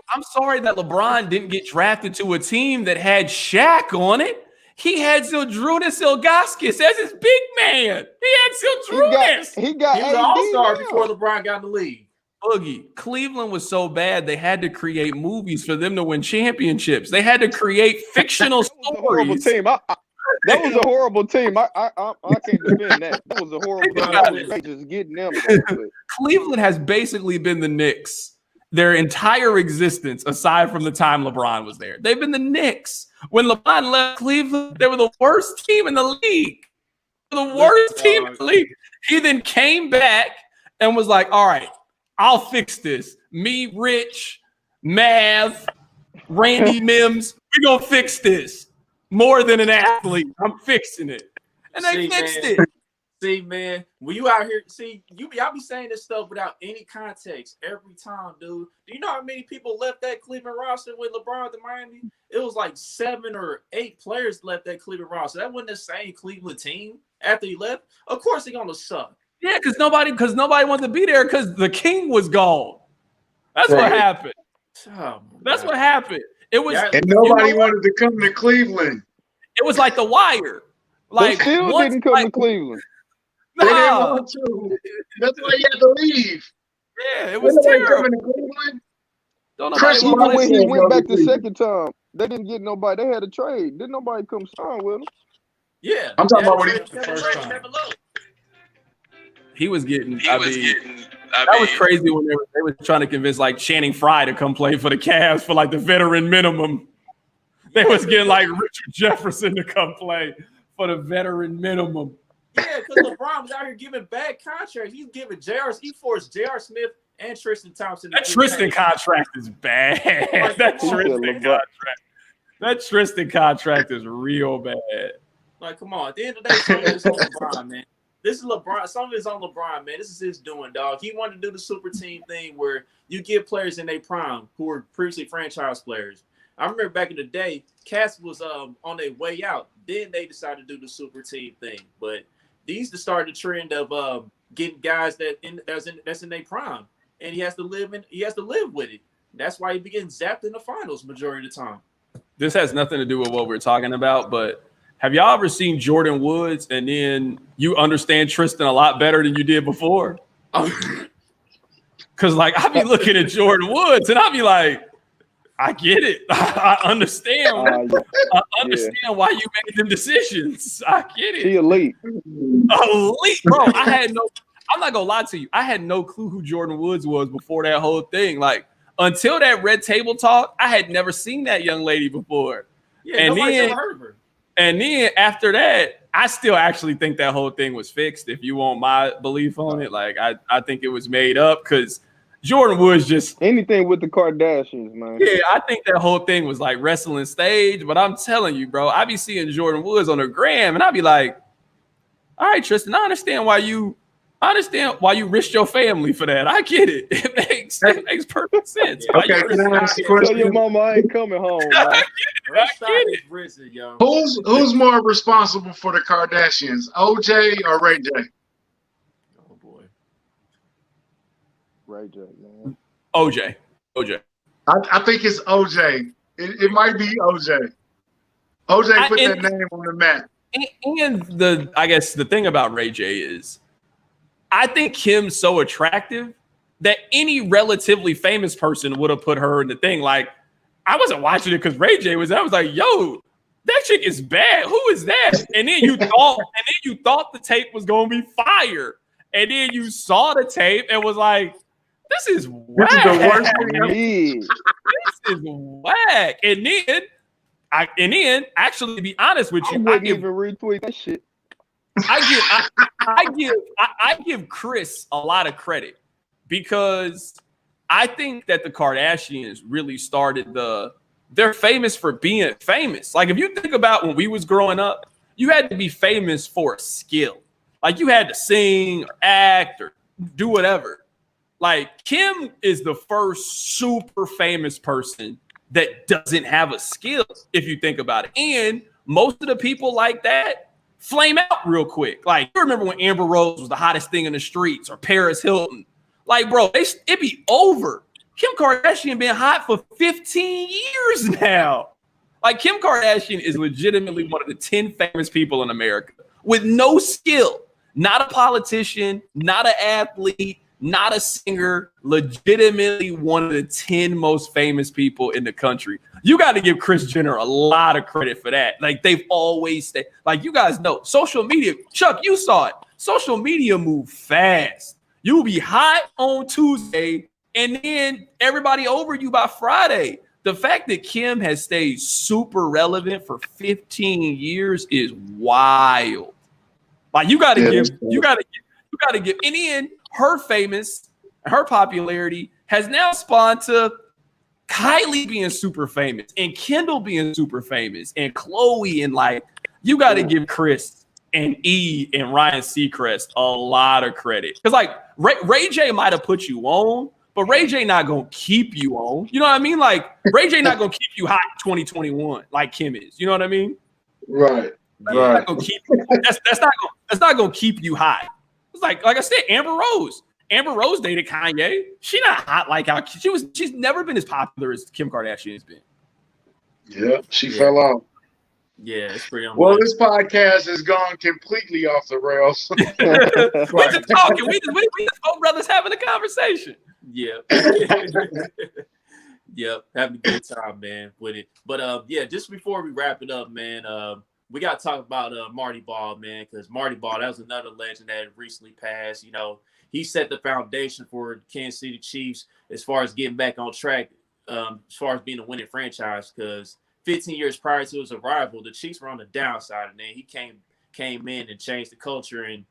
that LeBron didn't get drafted to a team that had Shaq on it. He had Zydrunas Ilgauskas as his big man. He had Zydrunas. He was an all-star before LeBron got in the league. Boogie, Cleveland was so bad they had to create movies for them to win championships. They had to create fictional stories. That was a horrible team. I can't defend that. That was a horrible team. Just getting them. Cleveland has basically been the Knicks their entire existence, aside from the time LeBron was there. They've been the Knicks. When LeBron left Cleveland, they were the worst team in the league. The worst team in the league. He then came back and was like, all right, I'll fix this. Me, Rich, Mav, Randy Mims, we're going to fix this. More than an athlete, I'm fixing it. And they fixed it. See, man, when you out here, y'all be saying this stuff without any context every time, dude. Do you know how many people left that Cleveland roster with LeBron to Miami? It was like 7 or 8 players left that Cleveland roster. That wasn't the same Cleveland team after he left. Of course they're gonna suck. Yeah, because nobody wanted to be there because the king was gone. That's what happened. That's what happened. It was, and nobody wanted to come to Cleveland. It was like The Wire. Like they still didn't come to Cleveland. They didn't want to. That's why you had to leave. Yeah, it was terrible. Coming to Cleveland. Even when he went back the second time, they didn't get nobody. They had a trade. Didn't nobody come sign with him? Yeah, I'm talking about when he went the first time. He was getting. That was crazy when they were trying to convince like Channing Frye to come play for the Cavs for like the veteran minimum. They was getting like Richard Jefferson to come play for the veteran minimum. Yeah, because LeBron was out here giving bad contracts. He's giving he forced J.R. Smith and Tristan Thompson. That Tristan contract is bad. That Tristan contract is real bad. Like, come on. At the end of the day, some of it's on LeBron, man. This is LeBron. Some of it's on LeBron, man. This is his doing, dog. He wanted to do the super team thing where you give players in their prime who were previously franchise players. I remember back in the day, Kast was on their way out. Then they decided to do the super team thing. But these to start the trend of getting guys that's in their prime, and he has to live with it. That's why he be getting zapped in the finals majority of the time. This has nothing to do with what we're talking about, but have y'all ever seen Jordan Woods and then you understand Tristan a lot better than you did before? Because like I be looking at Jordan Woods and I be like, I get it. I understand. I understand why you made them decisions. I get it. He elite, bro. I'm not gonna lie to you. I had no clue who Jordan Woods was before that whole thing. Like until that Red Table Talk, I had never seen that young lady before. Yeah, and nobody's ever heard of her. And then after that, I still actually think that whole thing was fixed. If you want my belief on it, like I think it was made up because Jordan Woods just anything with the Kardashians, man. Yeah, I think that whole thing was like wrestling stage. But I'm telling you, bro, I be seeing Jordan Woods on the gram, and I be like, all right, Tristan, I understand why you I understand why you risked your family for that. I get it. It makes perfect sense. Yeah. Okay, can I ask a Tell your question? mama I ain't coming home, man. I get it. Risen, yo. Who's more responsible for the Kardashians, OJ or Ray J? Oh boy. Ray J, man. OJ. I think it's OJ. It might be OJ. OJ put that name on the map. And I guess the thing about Ray J is, I think Kim's so attractive that any relatively famous person would have put her in the thing. Like, I wasn't watching it because Ray J was there. I was like, yo, that chick is bad. Who is that? And then you thought the tape was gonna be fire. And then you saw the tape and was like, this is whack. This is the worst thing ever. This is whack. And then, actually, to be honest with I you, wouldn't even retweet that shit. I give Chris a lot of credit because I think that the Kardashians really started they're famous for being famous. Like, if you think about when we was growing up, you had to be famous for a skill. Like, you had to sing or act or do whatever. Like, Kim is the first super famous person that doesn't have a skill, if you think about it. And most of the people like that flame out real quick. Like, you remember when Amber Rose was the hottest thing in the streets, or Paris Hilton. Like, bro, it be over. Kim Kardashian been hot for 15 years now. Like, Kim Kardashian is legitimately one of the 10 famous people in America with no skill. Not a politician, not an athlete, not a singer, legitimately one of the 10 most famous people in the country. You got to give Kris Jenner a lot of credit for that. Like, they've always stayed. Like, you guys know, social media, Chuck, you saw it. Social media move fast. You'll be hot on Tuesday, and then everybody over you by Friday. The fact that Kim has stayed super relevant for 15 years is wild. Like, you got to give, and then her popularity has now spawned to Kylie being super famous and Kendall being super famous and Khloe, and like, you got to give Chris and E and Ryan Seacrest a lot of credit. Because like Ray J might have put you on, but Ray J not going to keep you on. You know what I mean? Like, Ray J not going to keep you hot in 2021 like Kim is. You know what I mean? Right. Right. That's not going to keep you hot. It's like I said, Amber Rose. Amber Rose dated Kanye. She not hot like how she's never been as popular as Kim Kardashian has been. Yeah, she fell off. Yeah, it's pretty well, this podcast has gone completely off the rails. We're just talking. We just both brothers having a conversation. Yeah. Yep. Having a good time, man, with it. But yeah, just before we wrap it up, man, we got to talk about Marty Ball, man, because Marty Ball, that was another legend that recently passed. You know, he set the foundation for Kansas City Chiefs as far as getting back on track, as far as being a winning franchise, because 15 years prior to his arrival, the Chiefs were on the downside, and then he came in and changed the culture, and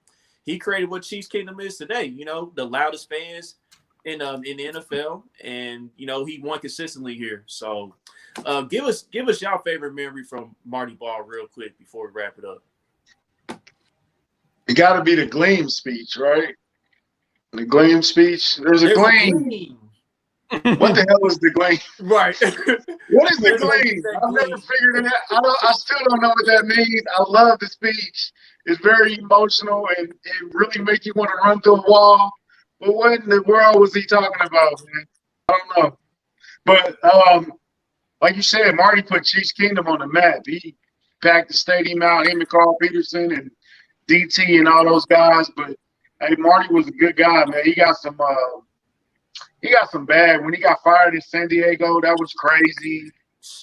he created what Chiefs Kingdom is today. You know, the loudest fans in the NFL, and you know, he won consistently here. So give us y'all favorite memory from Marty Ball real quick before we wrap it up. It got to be the Gleam speech, right? The Gleam speech. There's a Gleam. What the hell is the Gleam? Right. What is the Gleam? I've never figured it out. I still don't know what that means. I love the speech. It's very emotional and it really makes you want to run through a wall. But what in the world was he talking about, man? I don't know. But like you said, Marty put Chiefs Kingdom on the map. He packed the stadium out, him and Carl Peterson and DT and all those guys. But hey, Marty was a good guy, man. He got some bad. When he got fired in San Diego, that was crazy.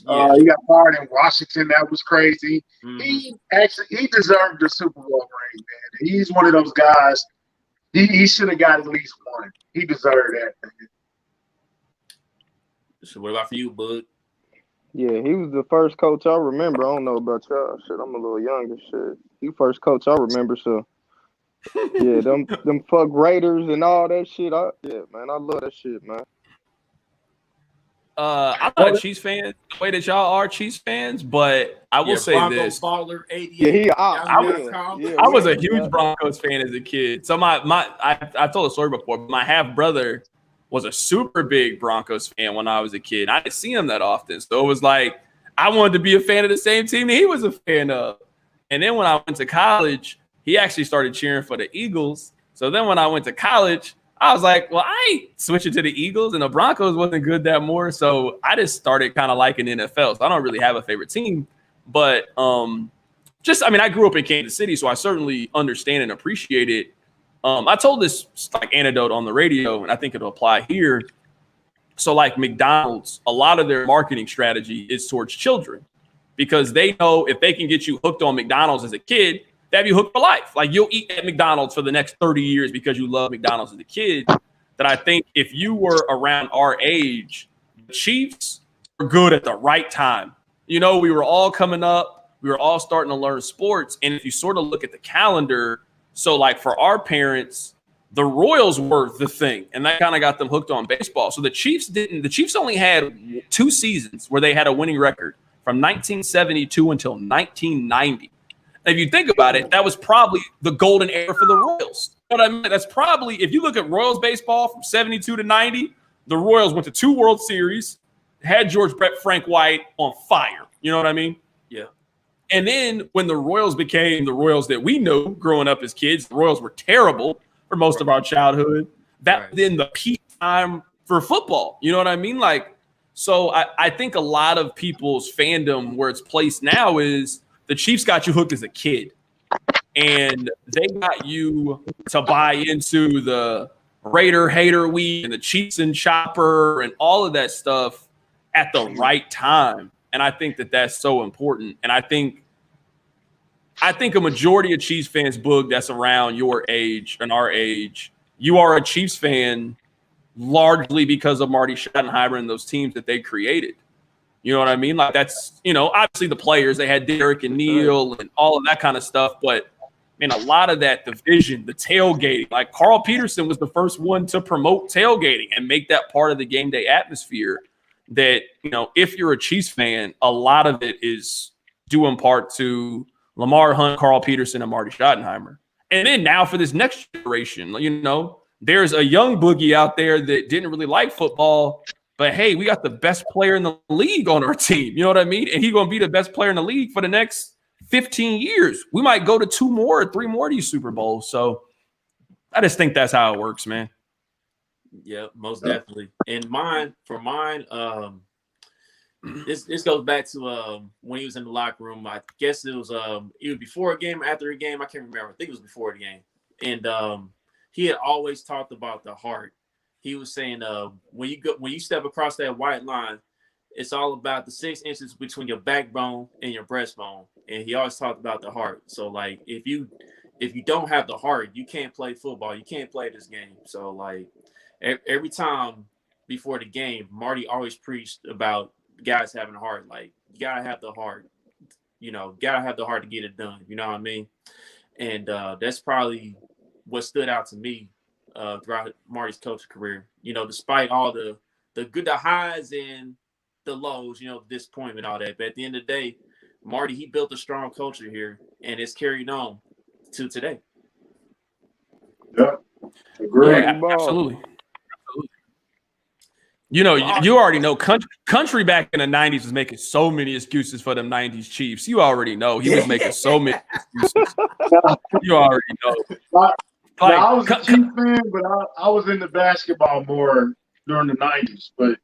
Yeah. He got fired in Washington, that was crazy. Mm-hmm. He deserved the Super Bowl ring, man. He's one of those guys. He should have got at least one. He deserved that, man. So what about for you, Bud? Yeah, he was the first coach I remember. I don't know about y'all. Shit, I'm a little younger. Shit, he first coach I remember. So yeah, them fuck Raiders and all that shit. Yeah, man, I love that shit, man. I'm not a Chiefs fan the way that y'all are Chiefs fans, but I will say Bronco this. Baller 88. Yeah, I was a huge Broncos fan as a kid. So I told a story before. My half brother was a super big Broncos fan when I was a kid. I didn't see him that often, so it was like I wanted to be a fan of the same team that he was a fan of. And then when I went to college, he actually started cheering for the Eagles. So then when I went to college, I was like, well, I ain't switching to the Eagles, and the Broncos wasn't good that more. So I just started kind of liking the NFL. So I don't really have a favorite team, but I grew up in Kansas City, so I certainly understand and appreciate it. I told this like anecdote on the radio, and I think it'll apply here. So like McDonald's, a lot of their marketing strategy is towards children because they know if they can get you hooked on McDonald's as a kid, they have you hooked for life. Like you'll eat at McDonald's for the next 30 years because you love McDonald's as a kid. That I think if you were around our age, the Chiefs were good at the right time. You know, we were all coming up. We were all starting to learn sports. And if you sort of look at the calendar, so like for our parents, the Royals were the thing. And that kind of got them hooked on baseball. So the Chiefs only had 2 seasons where they had a winning record from 1972 until 1990. If you think about it, that was probably the golden era for the Royals. You know what I mean? That's probably, if you look at Royals baseball from 72 to 90, the Royals went to 2 World Series, had George Brett Frank White on fire. You know what I mean? Yeah. And then when the Royals became the Royals that we know growing up as kids, the Royals were terrible for most of our childhood. That was then the peak time for football. You know what I mean? Like, so I think a lot of people's fandom where it's placed now is the Chiefs got you hooked as a kid. And they got you to buy into the Raider hater week and the Chiefs and Chopper and all of that stuff at the right time. And I think that that's so important. And I think a majority of Chiefs fans, Boog, that's around your age and our age, you are a Chiefs fan largely because of Marty Schottenheimer and those teams that they created. You know what I mean? Like that's, obviously the players, they had Derek and Neil and all of that kind of stuff. But, man, a lot of that, the vision, the tailgating, like Carl Peterson was the first one to promote tailgating and make that part of the game day atmosphere that, if you're a Chiefs fan, a lot of it is due in part to Lamar Hunt, Carl Peterson, and Marty Schottenheimer. And then now for this next generation, there's a young boogie out there that didn't really like football, but hey, we got the best player in the league on our team. You know what I mean? And he's going to be the best player in the league for the next 15 years. We might go to 2 more or 3 more of these Super Bowls. So I just think that's how it works, man. Yeah, most definitely. And for mine, this goes back to when he was in the locker room. I guess it was either before a game or after a game. I can't remember. I think it was before the game. And he had always talked about the heart. He was saying when you step across that white line, it's all about the 6 inches between your backbone and your breastbone. And he always talked about the heart. So like if you don't have the heart, you can't play football. You can't play this game. So like every time before the game, Marty always preached about guys having a heart. Like you gotta have the heart. Gotta have the heart to get it done. You know what I mean? And that's probably what stood out to me throughout Marty's coaching career. Despite all the highs and the lows, disappointment, all that. But at the end of the day, Marty, he built a strong culture here, and it's carried on to today. Yeah, agree. Yeah, absolutely. You already know country back in the 90s was making so many excuses for them 90s Chiefs. You already know he was making so many excuses. You already know. I was a Chiefs fan, but I was into basketball more during the 90s. But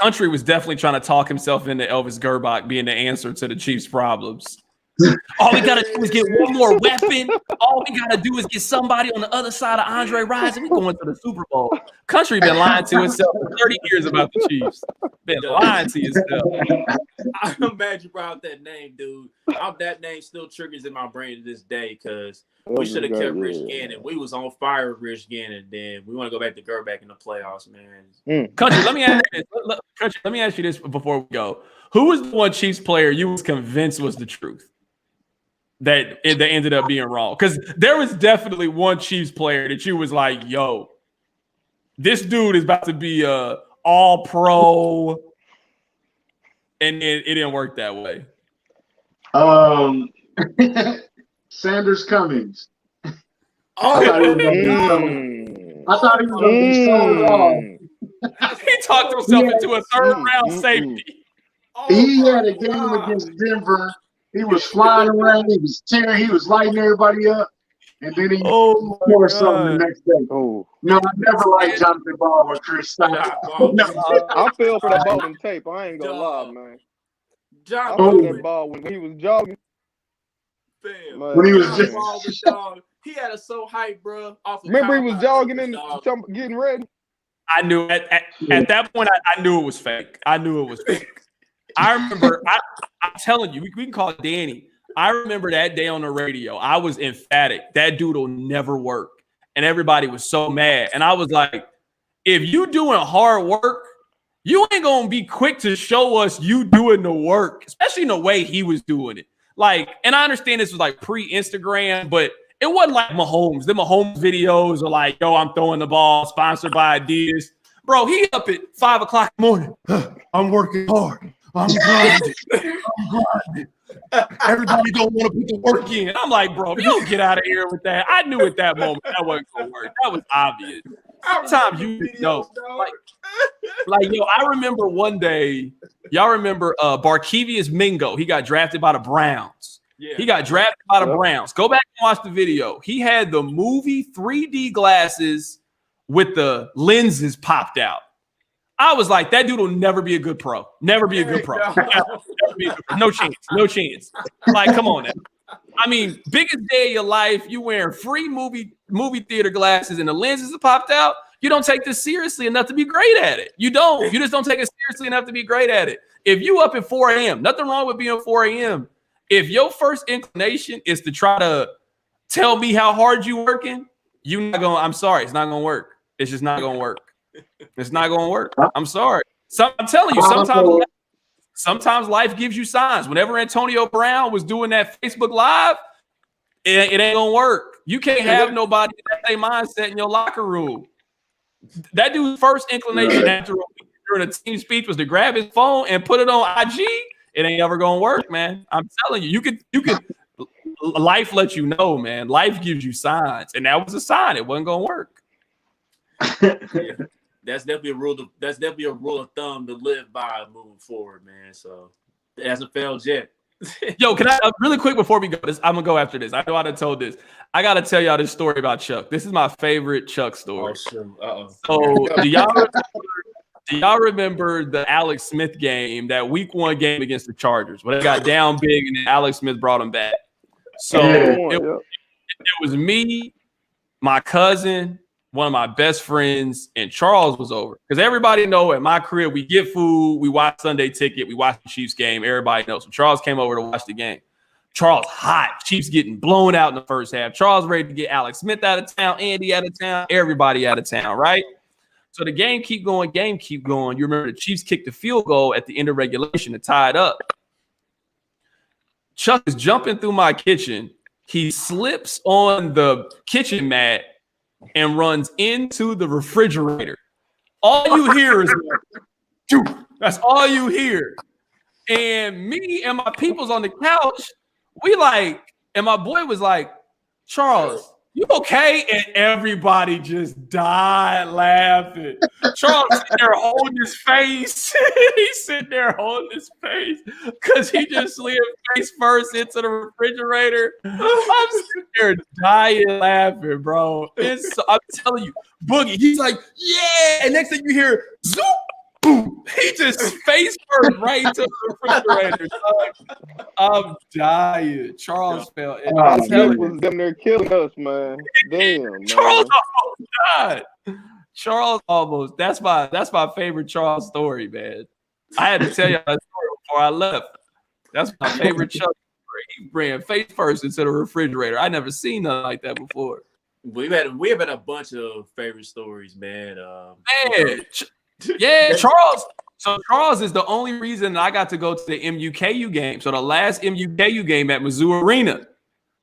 Country was definitely trying to talk himself into Elvis Gerbach being the answer to the Chiefs' problems. All we got to do is get one more weapon. All we got to do is get somebody on the other side of Andre Rison. We're going to the Super Bowl. Country been lying to himself for 30 years about the Chiefs. Been lying to yourself. I'm mad you brought up that name, dude. That name still triggers in my brain to this day because we should have kept Rich Gannon. We was on fire with Rich Gannon. Then we want to go back to Gerbach in the playoffs, man. Country, let me ask you this. Country, let me ask you this before we go. Who was the one Chiefs player you was convinced was the truth? That ended up being wrong. Because there was definitely one Chiefs player that you was like, yo, this dude is about to be a all-pro, and it didn't work that way. Sanders Cummings. Oh, I thought he was going to be so wrong. He talked himself into a third round safety. He had a game against Denver. He was flying around. He was tearing. He was lighting everybody up. And then he scored something the next day. Oh. No, I never liked Jonathan Ball or Chris Stein. No, I feel for that ball in tape. I ain't going to lie, man. I feel that ball when he was jogging. When he was just he had us so hyped, bro. Remember, he was jogging and getting ready. I knew at that point. I knew it was fake. I remember. I'm telling you, we can call it Danny. I remember that day on the radio. I was emphatic. That dude will never work, and everybody was so mad. And I was like, if you doing hard work, you ain't gonna be quick to show us you doing the work, especially in the way he was doing it. Like, and I understand this was like pre-Instagram, but it wasn't like Mahomes. The Mahomes videos are like, yo, I'm throwing the ball, sponsored by Adidas. Bro, he up at 5 o'clock in the morning. I'm working hard. I'm grinding. Everybody don't want to put the work in. I'm like, bro, if you don't get out of here with that. I knew at that moment that wasn't going to work. That was obvious. Sometimes you know. Like, yo, I remember one day, y'all remember Barkevious Mingo. He got drafted by the Browns. Yeah. He got drafted by the Browns. Go back and watch the video. He had the movie 3D glasses with the lenses popped out. I was like, that dude will never be a good pro. Never be a good pro. No chance. No chance. Like, come on now. I mean, biggest day of your life, you wearing free movie theater glasses and the lenses are popped out. You don't take this seriously enough to be great at it. You don't. You just don't take it seriously enough to be great at it. If you up at 4 a.m., nothing wrong with being 4 a.m. If your first inclination is to try to tell me how hard you working, I'm sorry, it's not going to work. It's just not going to work. It's not going to work. I'm sorry. I'm telling you, sometimes life gives you signs. Whenever Antonio Brown was doing that Facebook Live, it ain't going to work. You can't have nobody in that same mindset in your locker room. That dude's first inclination after during a team speech was to grab his phone and put it on IG. It ain't ever going to work, man. I'm telling you, you could. Life lets you know, man. Life gives you signs, and that was a sign. It wasn't going to work. Yeah. That's definitely a rule of thumb to live by moving forward, man. So it hasn't failed yet. Yo, can I really quick before we go? I'm gonna go after this. I know I done told this. I gotta tell y'all this story about Chuck. This is my favorite Chuck story. Oh, so do y'all remember the Alex Smith game, that week 1 game against the Chargers, where they got down big and then Alex Smith brought them back? So it was me, my cousin, one of my best friends, and Charles was over. Because everybody know at my crib, we get food, we watch Sunday Ticket, we watch the Chiefs game. Everybody knows. So Charles came over to watch the game. Charles hot. Chiefs getting blown out in the first half. Charles ready to get Alex Smith out of town, Andy out of town, everybody out of town, right? So the game keep going. You remember the Chiefs kicked the field goal at the end of regulation to tie it up. Chuck is jumping through my kitchen. He slips on the kitchen mat and runs into the refrigerator. All you hear is that's all you hear. And me and my peoples on the couch, and my boy was like, Charles, you okay? And everybody just died laughing. Charles sitting there holding his face. He's sitting there holding his face because he just slid face first into the refrigerator. I'm sitting there dying laughing, bro. I'm telling you, Boogie, he's like, yeah. And next thing you hear, zoop, boom. He just face first right into the refrigerator. I'm dying. Charles fell. I'm telling you, them there killing us, man. Damn, Charles almost died. Charles almost. That's my favorite Charles story, man. I had to tell you that story before I left. That's my favorite Chuck story. He ran face first into the refrigerator. I never seen nothing like that before. We've had a bunch of favorite stories, man. Yeah, Charles. So Charles is the only reason I got to go to the MUKU game. So the last MUKU game at Mizzou Arena.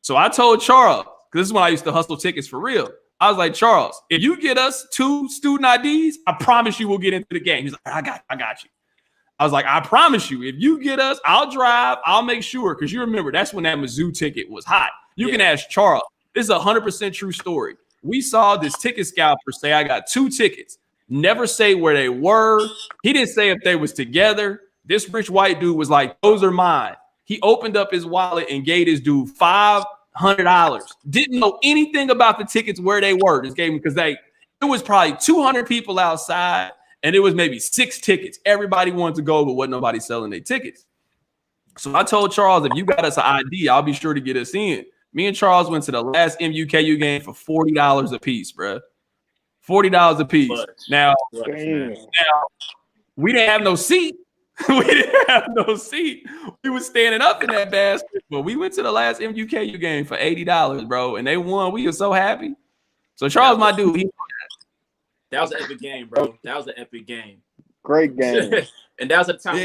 So I told Charles, because this is when I used to hustle tickets for real. I was like, Charles, if you get us 2 student IDs, I promise you we'll get into the game. He's like, I got you. I was like, I promise you, if you get us, I'll drive. I'll make sure. Because you remember, that's when that Mizzou ticket was hot. You can ask Charles. This is a 100% true story. We saw this ticket scalper say, I got 2 tickets. Never say where they were. He didn't say if they was together. This rich white dude was like, those are mine. He opened up his wallet and gave this dude $500. Didn't know anything about the tickets, where they were. Just gave him because it was probably 200 people outside, and it was maybe 6 tickets. Everybody wanted to go, but wasn't nobody selling their tickets. So I told Charles, if you got us an ID, I'll be sure to get us in. Me and Charles went to the last MUKU game for $40 a piece, bro. $40 a piece. Now, we didn't have no seat. We didn't have no seat. We was standing up in that basket, but we went to the last MUKU game for $80, bro, and they won. We were so happy. So Charles, my dude, that was an epic game, bro. That was an epic game. Great game. And that was at the time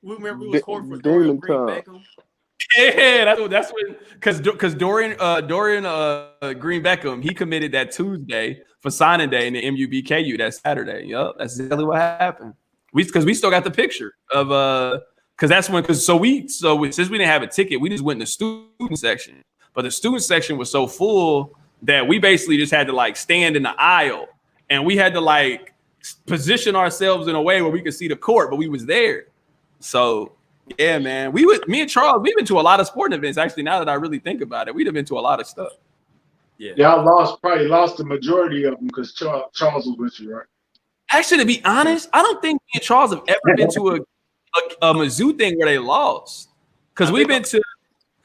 we remember we was horrible for Dorian Green Beckham. Yeah, that's when because Dorian Green Beckham, he committed that Tuesday for signing day in the MUBKU that Saturday. Yup, that's exactly what happened. Because we still got the picture of because that's when since we didn't have a ticket, we just went in the student section. But the student section was so full that we basically just had to like stand in the aisle, and we had to like position ourselves in a way where we could see the court, but we was there. So yeah, man, me and Charles, we've been to a lot of sporting events. Actually, now that I really think about it, we'd have been to a lot of stuff. Yeah, y'all probably lost the majority of them because Charles was with you, right? Actually, to be honest, I don't think me and Charles have ever been to a Mizzou thing where they lost. Because we went to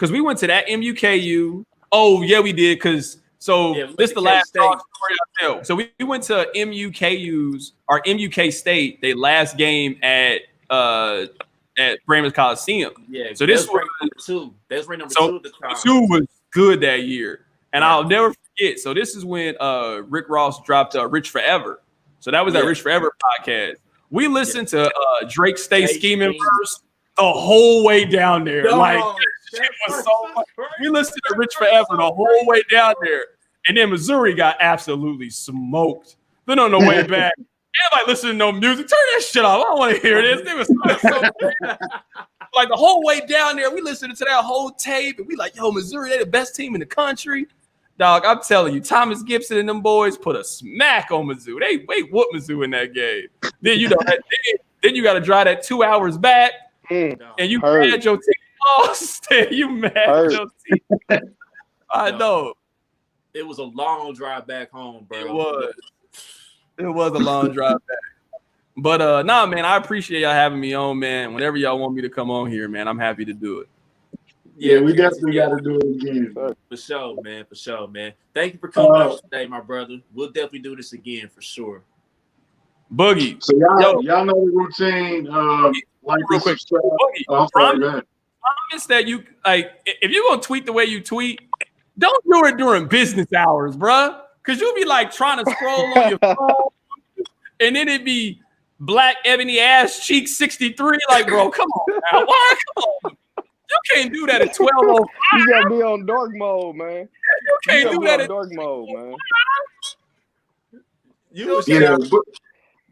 that MUKU. Oh yeah, we did. This is the last story I tell. So we went to MUKU's or MUK State, their last game at Brandon Coliseum. Yeah. So this was number 2. That's ring number 2 at the time. 2 was good that year, and I'll never forget. So this is when Rick Ross dropped Rich Forever. So that was that Rich Forever podcast. We listened to Drake Stay Scheming verse the whole way down there. Shit was so much. We listened to Rich Forever the whole way down there. And then Missouri got absolutely smoked. Then on the way back, everybody listening to no music. Turn that shit off. I don't want to hear this. It was so like the whole way down there, we listened to that whole tape, and we like, yo, Missouri, they the best team in the country. Dog, I'm telling you, Thomas Gibson and them boys put a smack on Mizzou. They whooped Mizzou in that game. Then then you got to drive that 2 hours back, and you mad your team lost. You mad your team. I know. It was a long drive back home, bro. It was a long drive back. But nah, man, I appreciate y'all having me on, man. Whenever y'all want me to come on here, man, I'm happy to do it. Yeah, we definitely got to do it again. For sure, man. Thank you for coming out today, my brother. We'll definitely do this again for sure. Boogie. So y'all know the routine. Like real quick, Boogie, promise that you if you're gonna tweet the way you tweet, don't do it during business hours, bruh. Cause you'll be like trying to scroll on your phone, and then it'd be Black Ebony Ass Cheek 63. Like, bro, come on now. Why? Come on. You can't do that at 12:05. You gotta be on dark mode, man. You can't do that at dark mode, man.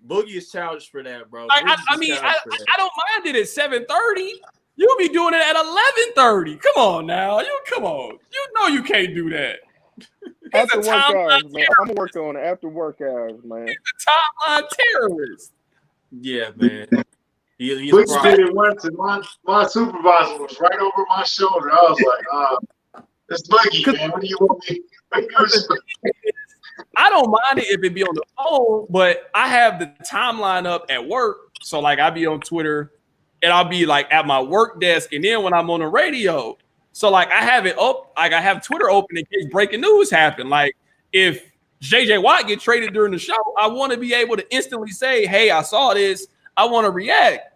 Boogie is childish for that, bro. I don't mind it at 7:30. You'll be doing it at 11:30. Come on now. Come on. You know you can't do that. After work hours, man. I'm gonna work on it after work hours, man. He's a timeline terrorist. Yeah, man. He's we did it once, and my supervisor was right over my shoulder. I was like, it's Boogie, man. What do you want me? I don't mind it if it be on the phone, but I have the timeline up at work. So like I be on Twitter and I'll be like at my work desk, and then when I'm on the radio, so like I have it up, like I have Twitter open in case breaking news happen. Like if JJ Watt get traded during the show, I want to be able to instantly say, hey, I saw this. I want to react.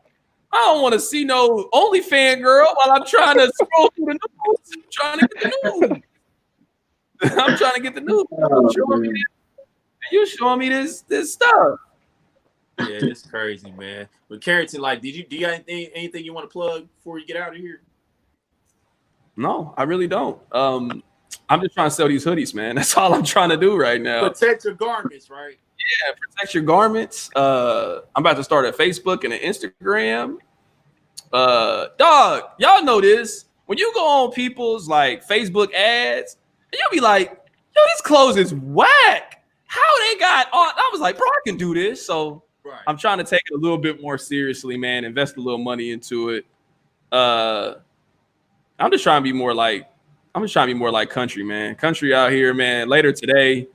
I don't want to see no OnlyFans girl while I'm trying to scroll through the news. I'm trying to get the news. You showing me this stuff. Yeah, it's crazy, man. But Carrington, like, do you got anything you want to plug before you get out of here? No, I really don't. I'm just trying to sell these hoodies, man. That's all I'm trying to do right now. Protect your garments, right? Yeah, protect your garments. I'm about to start a Facebook and an Instagram. Dog, y'all know this. When you go on people's like Facebook ads, and you'll be like, yo, these clothes is whack. How they got on? I was like, bro, I can do this. So I'm trying to take it a little bit more seriously, man. Invest a little money into it. I'm just trying to be more like Country, man. Country out here, man. Later today,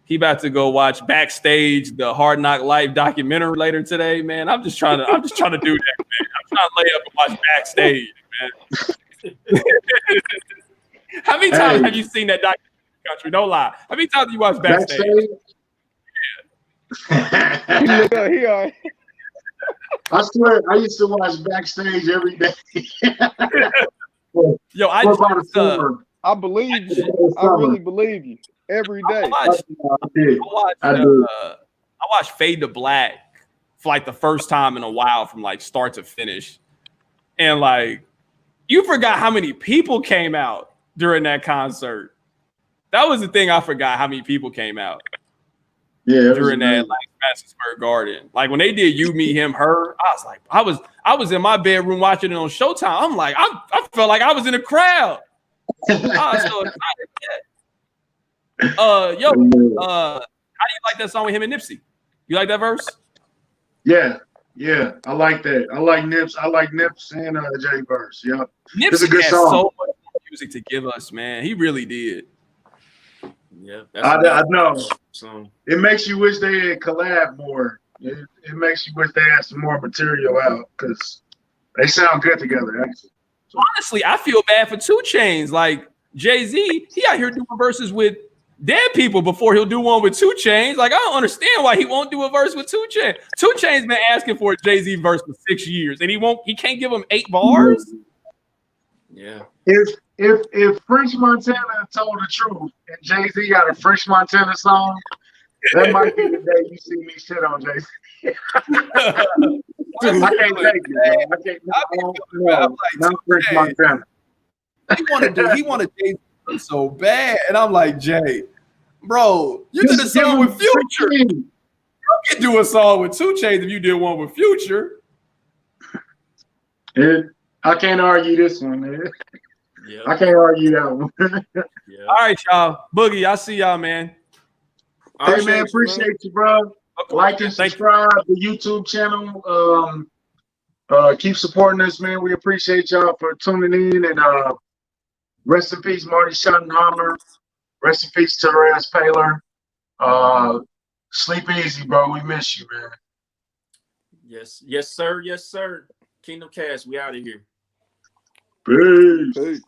he about to go watch Backstage, the Hard Knock Life documentary later today, man. I'm just trying to do that, man. I'm trying to lay up and watch Backstage, man. How many times have you seen that documentary, Country? Don't lie. How many times have you watched Backstage? Yeah. I swear, I used to watch Backstage every day. Yo, I believe you. I really believe you. Every day. I watched Fade to Black for like the first time in a while from like start to finish. And like, you forgot how many people came out during that concert. That was the thing I forgot, how many people came out. Yeah, during that like Madison Square Garden. Like when they did You, Me, Him, Her, I was like, I was in my bedroom watching it on Showtime. I'm like, I felt like I was in a crowd. I was so excited. How do you like that song with him and Nipsey? You like that verse? Yeah, I like that. I like Nips and Jay verse. Yeah, Nipsey it's a good has song. So much music to give us, man. He really did. Yeah, I know. So it makes you wish they had collab more. It makes you wish they had some more material out because they sound good together. Actually, honestly, I feel bad for 2 Chainz. Like Jay-Z, he out here doing verses with dead people before he'll do one with 2 Chainz. Like I don't understand why he won't do a verse with 2 Chainz. 2 Chainz been asking for a Jay-Z verse for 6 years, and he can't give him 8 bars. Yeah. If French Montana told the truth and Jay-Z got a French Montana song, that might be the day you see me shit on Jay-Z. I can't take it, bro. Not French Montana. He wanted Jay-Z so bad, and I'm like, Jay, bro, you did a song with Future. You can do a song with 2 Chainz if you did one with Future. I can't argue this one, man. Yeah. I can't argue that one. Yeah. All right, y'all. Boogie, I see y'all, man. Hey, man, appreciate you, bro. Like and subscribe to the YouTube channel. Keep supporting us, man. We appreciate y'all for tuning in. And rest in peace, Marty Schottenheimer. Rest in peace, Terez Paylor. Sleep easy, bro. We miss you, man. Yes, sir. Kingdom Kast, we out of here. Peace.